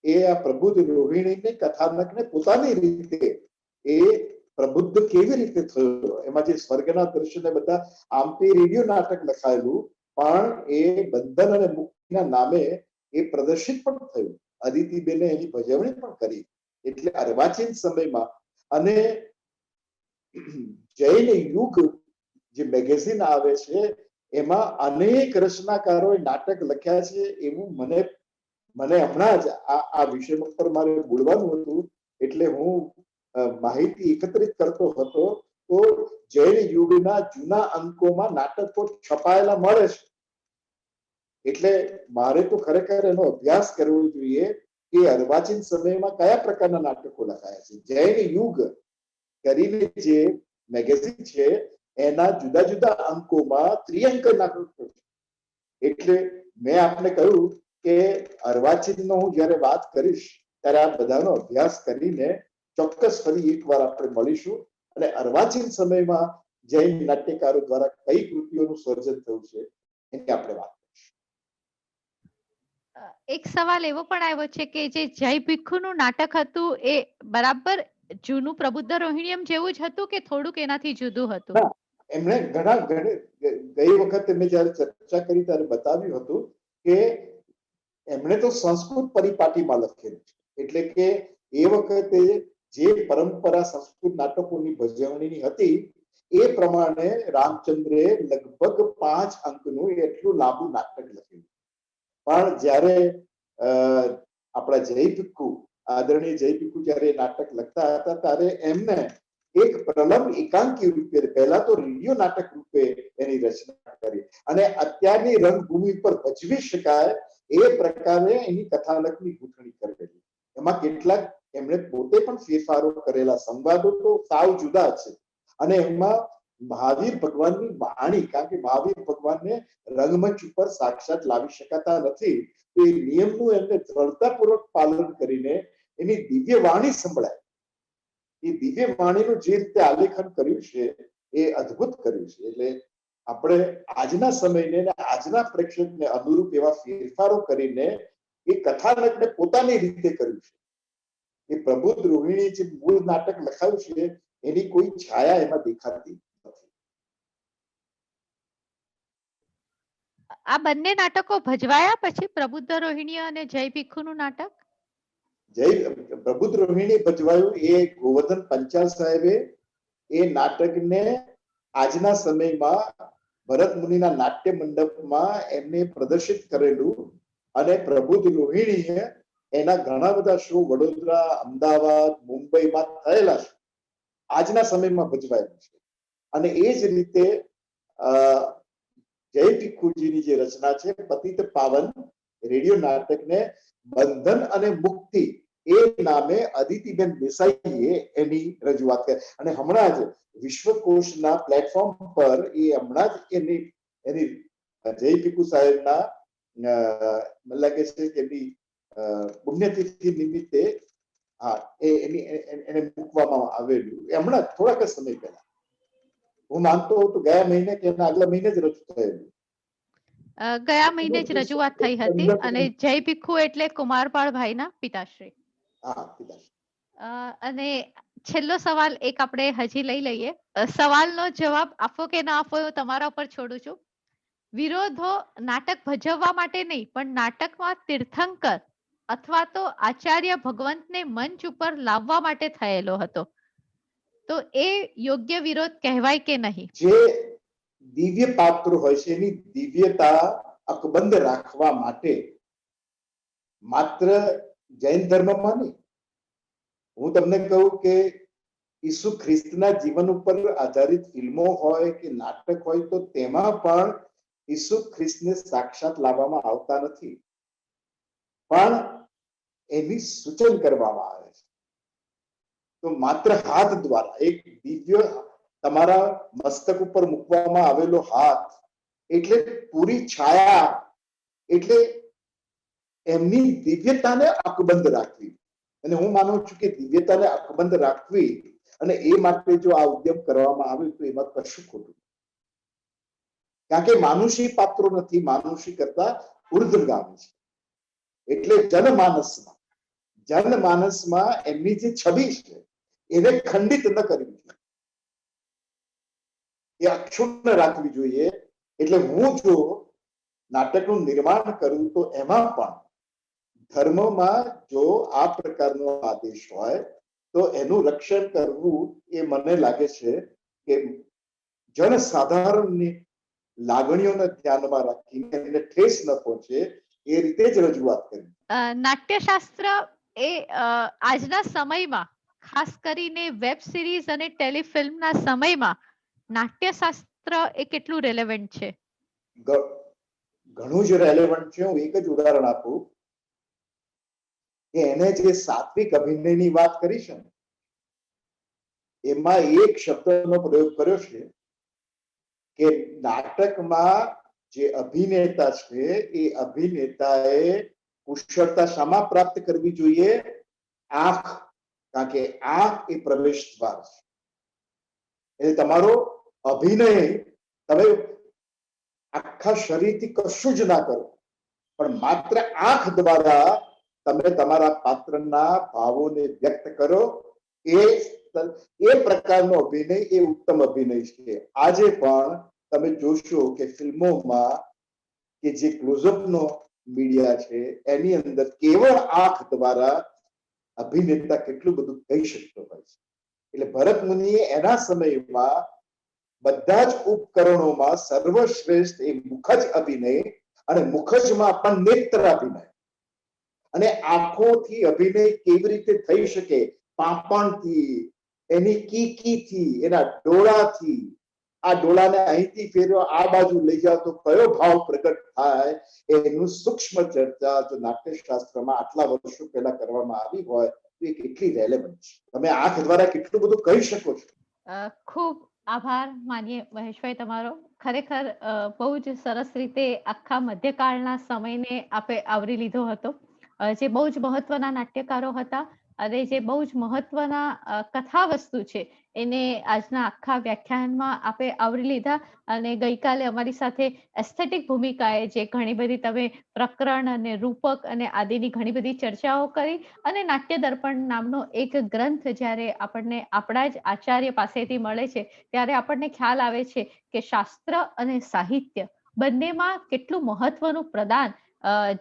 એ આ પ્રબુદ્ધ રોહિણીને કથાનકને પોતાની રીતે એ પ્રબુદ્ધ કેવી રીતે થયો, એમાં જે સ્વર્ગના દર્શને બધા, આમ તો રેડિયો નાટક લખાયેલું પણ એ બંધન અને મુક્તિના નામે એ પ્રદર્શિત પણ થયું. અદિતિબેને એની ભજવણી પણ કરી. એટલે અર્વાચીન સમયમાં અને જૈન યુગ જે મેગેઝિન આવે છે એમાં અનેક રચનાકારોએ નાટક લખ્યા છે એવું મને હમણાં જ આ વિષય પર મારે બોલવાનું હતું એટલે હું માહિતી એકત્રિત કરતો હતો તો જૈન યુગના જૂના અંકોમાં નાટકો છપાયેલા મળે છે. એટલે મારે તો ખરેખર એનો અભ્યાસ કરવો જોઈએ કે અર્વાચીન સમયમાં કયા પ્રકારના નાટકો લખાયા છે. જૈન યુગ કરીને જે મેગેઝિન છે એના જુદા જુદા અંકોમાં ત્રિઅંક નાટકો છે. એટલે મેં આપને કહ્યું કે અર્વાચીનનો હું જ્યારે વાત કરીશ ત્યારે આ બધાનો અભ્યાસ કરીને ચોક્કસ ફરી એકવાર આપણે મળીશું અને અર્વાચીન સમયમાં જૈન નાટ્યકારો દ્વારા કઈ કૃતિઓનું સર્જન થયું છે એની આપણે વાત કરીશું. એક સવાલ એવો પણ આવ્યો છે કે જે જય ભિક્ષુનું નાટક હતું એ બરાબર જૂનું પ્રબુદ્ધ રોહિણીયમ જેવું જ હતું કે થોડુંક એનાથી જુદું હતું? એમણે ગઈ વખતે મેં જયારે ચર્ચા કરી ત્યારે બતાવ્યું હતું કે એમણે તો સંસ્કૃત પરિપાટીમાં લખેલું છે. એટલે કે એ વખતે જે પરંપરા સંસ્કૃત નાટકોની ભજવણીની હતી એ પ્રમાણે રામચંદ્રે લગભગ 5 અંકનું એટલું લાંબુ નાટક લખ્યું. પણ જ્યારે આપણા જય ભિક્ષુ, આદરણીય જય ભિક્ષુ જ્યારે નાટક લખતા હતા ત્યારે એમને એક પ્રલંબ એકાંકી રૂપે, પહેલા તો રેડિયો નાટક રૂપે એની રચના કરી અને અત્યારની રંગભૂમિ પર ભજવી શકાય એ પ્રકારે એની કથાનકની ગૂંથણી કરેલી. એમાં કેટલાક એમણે પોતે પણ ફેરફારો કરેલા. સંવાદો તો સાવ જુદા છે અને એમાં મહાવીર ભગવાનની વાણી, કારણ કે મહાવીર ભગવાનને રંગમંચ ઉપર સાક્ષાત લાવી શકાતા નથી, તો એ નિયમનું એમને દ્રઢતાપૂર્વક પાલન કરીને એની દિવ્ય વાણી સંભળાય. એ દિવ્ય વાણીનું જે રીતે આલેખન કર્યું છે એ અદ્ભુત કર્યું છે. એટલે આપણે આજના સમયને આજના પ્રેક્ષકને અનુરૂપ એવા ફેરફારો કરીને એ કથાનકને પોતાની રીતે કર્યું છે. એ પ્રબુદ્ધ રોહિણી જે મૂળ નાટક લખાયું છે એની કોઈ છાયા એમાં દેખાતી નથી. આ બંને નાટકો ભજવાયા પછી પ્રબુદ્ધ રોહિણી અને જય ભિક્ષુનું નાટક? પ્રબુદ્ધ રોહિણી ભજવાયું એ ગોવર્ધન પંચાલ સાહેબે એ નાટકને આજના સમયમાં ભરત મુનિના નાટ્ય મંડપમાં એમને પ્રદર્શિત કરેલું અને પ્રબુદ્ધ રોહિણીએ એના ઘણા બધા શો વડોદરા, અમદાવાદ, મુંબઈમાં થયેલા છે, આજના સમયમાં ભજવાયેલું છે. અને એ જ રીતે જય ભિક્ષુજીની જે રચના છે પતિત પાવન રેડિયો નાટકને બંધન અને મુક્તિ એ નામે અદિતિબેન દેસાઈએ એની રજૂઆત કરી અને હમણાં જ વિશ્વકોશના પ્લેટફોર્મ પર એ હમણાં જ એની જય પીકુ સાહેબના મને લાગે છે કે એની પુણ્યતિથિ નિમિત્તે એને મૂકવામાં આવેલું હમણાં થોડાક સમય પહેલા. હું માનતો હોઉં તો ગયા મહિને કે એના આગલા મહિને જ રજૂ થયેલું. ગયા મહિને જ રજૂઆત થઈ હતી અને જય ભીખુ એટલે કુમારપાળ ભાઈના પિતાશ્રી. હા, પિતાશ્રી. અને છેલ્લો સવાલ એક આપણે હજી લઈ લઈએ. સવાલનો જવાબ આપો કે ના આપો તમારા ઉપર છોડું છું. વિરોધો નાટક ભજવવા માટે નહીં પણ નાટકમાં તીર્થંકર અથવા તો આચાર્ય ભગવંતને મંચ ઉપર લાવવા માટે થયેલો હતો. તો એ યોગ્ય વિરોધ કહેવાય કે નહીં? જે દિવ્ય પાત્ર હોય છે એની દિવ્યતા અકબંધ રાખવા માટે માત્ર જૈન ધર્મમાં નહીં, હું તમને કહું કે ઈસુ ખ્રિસ્તના જીવન ઉપર આધારિત ફિલ્મો હોય કે નાટક હોય તો તેમાં પણ ઈસુ ખ્રિસ્તને સાક્ષાત લાવવામાં આવતા નથી, પણ એની સૂચન કરવામાં આવે છે. તો માત્ર હાથ દ્વારા એક દિવ્ય તમારા મસ્તક ઉપર મૂકવામાં આવેલો હાથ એટલે પૂરી છાયા, એટલે એમની દિવ્યતાને અકબંધ રાખવી. અને હું માનું છું કે દિવ્યતાને અકબંધ રાખવી અને એ માટે જો આ ઉદ્યમ કરવામાં આવે તો એમાં કશું ખોટું, કારણ કે માનુષી પાત્રો નથી, માનુષી કરતા ઉર્ધ્વગામી છે. એટલે જનમાનસમાં એમની જે છબી છે એને ખંડિત ન કરવી જોઈએ, એ અક્ષુણ્ણ રાખવી જોઈએ. એટલે હું જો નાટકનું નિર્માણ કરું તો એમાં પણ ધર્મમાં જો આ પ્રકારનો આદેશ હોય તો એનું રક્ષણ કરવું એ મને લાગે છે કે જનસાધારણની લાગણીઓને ધ્યાનમાં રાખીને એને ઠેસ ન પહોંચે એ રીતે જ રજૂઆત કરી. નાટ્યશાસ્ત્ર એ આજના સમયમાં ખાસ કરીને વેબ સિરીઝ અને ટેલિફિલ્મના સમયમાં નાટ્યશાસ્ત્ર એ કેટલું રેલેવન્ટ છે? ઘણું જ રેલેવન્ટ છે. હું એક જ ઉદાહરણ આપું કે એને જે સાત્વિક અભિનયની વાત કરી છે ને એમાં એક શબ્દનો પ્રયોગ કર્યો છે કે નાટકમાં જે અભિનેતા છે એ અભિનેતાએ કુશળતા શામાં પ્રાપ્ત કરવી જોઈએ? આંખ, કારણ કે આંખ એ પ્રવેશ દ્વાર છે. એટલે તમારો અભિનય તમે આખા શરીરથી કશું જ ના કરો પણ માત્ર આંખ દ્વારા તમે તમારા પાત્રના ભાવોને વ્યક્ત કરો, એ પ્રકારનો અભિનય એ ઉત્તમ અભિનય છે. આજે પણ તમે જોશો કે ફિલ્મોમાં કે જે ક્લોઝઅપનો મીડિયા છે એની અંદર કેવળ આંખ દ્વારા અભિનેતા કેટલું બધું કહી શકતો હોય છે. એટલે ભરત મુનિએ એના સમયમાં બધા જ ઉપકરણોમાં સર્વશ્રેષ્ઠ એ મુખજ અભિનય અને મુખજમાં પણ નેત્ર અભિનય અને આંખોથી અભિનય કેવી રીતે થઈ શકે? પાંપણથી, એની કીકીથી, એના ડોળાથી. આ ડોળાને અહીંથી ફેરવો, આ બાજુ લઈ જાઓ તો કયો ભાવ પ્રગટ થાય એનું સૂક્ષ્મ ચર્ચા જો નાટ્યશાસ્ત્રમાં આટલા વર્ષો પહેલા કરવામાં આવી હોય તો એ કેટલી રેલેવન્ટ છે. તમે આંખ દ્વારા કેટલું બધું કહી શકો છો. ખૂબ આભાર માનીએ મહેશભાઈ તમારો. ખરેખર બહુ જ સરસ રીતે આખા મધ્યકાળના સમયને આપે આવરી લીધો હતો. જે બહુ જ મહત્વના નાટ્યકારો હતા અને જે બહુ જ મહત્વના કથા વસ્તુ છે એને આજના આખા વ્યાખ્યાનમાં આપે આવરી લીધા. અને ગઈકાલે અમારી સાથે એસ્થેટિક ભૂમિકાએ જે ઘણી બધી તમે પ્રકરણ અને રૂપક અને આદિની ઘણી બધી ચર્ચાઓ કરી અને નાટ્ય દર્પણ નામનો એક ગ્રંથ જ્યારે આપણને આપણા જ આચાર્ય પાસેથી મળે છે ત્યારે આપણને ખ્યાલ આવે છે કે શાસ્ત્ર અને સાહિત્ય બંનેમાં કેટલું મહત્વનું પ્રદાન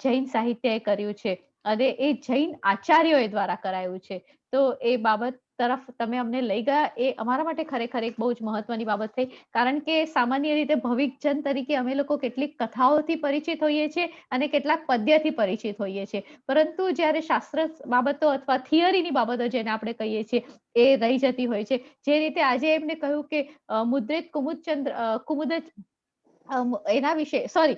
જૈન સાહિત્યએ કર્યું છે અને એ જૈન આચાર્યોએ દ્વારા કરાયું છે. તો એ બાબત તરફ તમે અમને લઈ ગયા એ અમારા માટે ખરેખર એક બહુ જ મહત્વની બાબત થઈ. કારણ કે સામાન્ય રીતે ભવિકજન તરીકે અમે લોકો કેટલીક કથાઓથી પરિચિત હોઈએ છીએ અને કેટલાક પદ્યથી પરિચિત હોઈએ છીએ, પરંતુ જ્યારે શાસ્ત્ર બાબતો અથવા થિયરીની બાબતો જેને આપણે કહીએ છીએ એ રહી જતી હોય છે. જે રીતે આજે એમને કહ્યું કે મુદ્રિત કુમુદ એના વિશે સોરી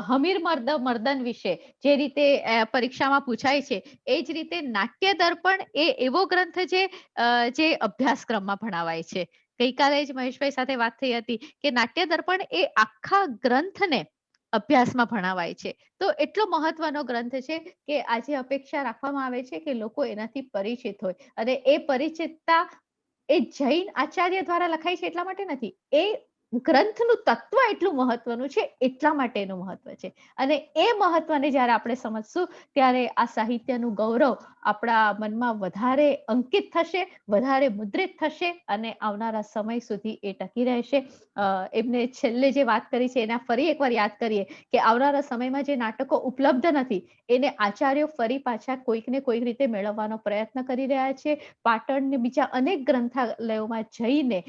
હમીર મર્દન વિશે જે રીતે પરીક્ષામાં પૂછાય છે એ જ રીતે નાટ્ય દર્પણ એ એવો ગ્રંથ જે અભ્યાસક્રમમાં ભણાવાય છે. ગઈકાલે જ મહેશભાઈ સાથે વાત થઈ હતી કે નાટ્ય દર્પણ એ આખા ગ્રંથને અભ્યાસમાં ભણાવાય છે. તો એટલો મહત્વનો ગ્રંથ છે કે આજે અપેક્ષા રાખવામાં આવે છે કે લોકો એનાથી પરિચિત હોય, અને એ પરિચિતતા એ જૈન આચાર્ય દ્વારા લખાય છે એટલા માટે નથી, એ ગ્રંથનું તત્વ એટલું મહત્વનું છે એટલા માટે એનું મહત્વ છે. અને એ મહત્વને જ્યારે આપણે સમજશું ત્યારે આ સાહિત્યનું ગૌરવ આપણા મનમાં વધારે અંકિત થશે, વધારે મુદ્રિત થશે અને આવનારા સમય સુધી એ ટકી રહેશે. એમને છેલ્લે જે વાત કરી છે એના ફરી એકવાર યાદ કરીએ કે આવનારા સમયમાં જે નાટકો ઉપલબ્ધ નથી એને આચાર્યો ફરી પાછા કોઈકને કોઈક રીતે મેળવવાનો પ્રયત્ન કરી રહ્યા છે. પાટણને બીજા અનેક ગ્રંથાલયોમાં જઈને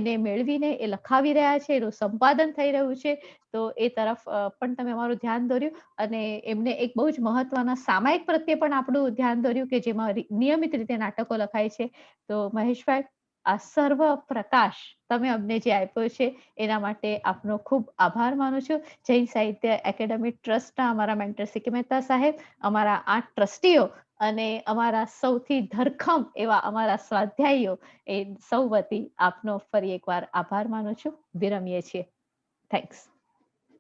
એને મેળવીને એ લખાવી રહ્યા છે, એનું સંપાદન થઈ રહ્યું છે. તો એ તરફ પણ તમે અમારું ધ્યાન દોર્યું, અને એમને એક બહુ જ મહત્વના સામાયિક પ્રત્યે પણ આપણું ધ્યાન દોર્યું કે જેમાં નિયમિત રીતે નાટકો લખાય છે. તો મહેશભાઈ, આ સર્વ પ્રકાશ તમે અમને જે આપ્યો છે એના માટે આપનો ખૂબ આભાર માનું છું. જૈન સાહિત્ય એકેડેમી ટ્રસ્ટના અમારા મેન્ટર સિકે મહેતા સાહેબ, અમારા 8 ટ્રસ્ટીઓ અને અમારા સૌથી ધરખમ એવા અમારા સ્વાધ્યાયીઓ, એ સૌ વતી આપનો ફરી એકવાર આભાર માનું છું. વિરમીએ છીએ. થેન્ક્સ.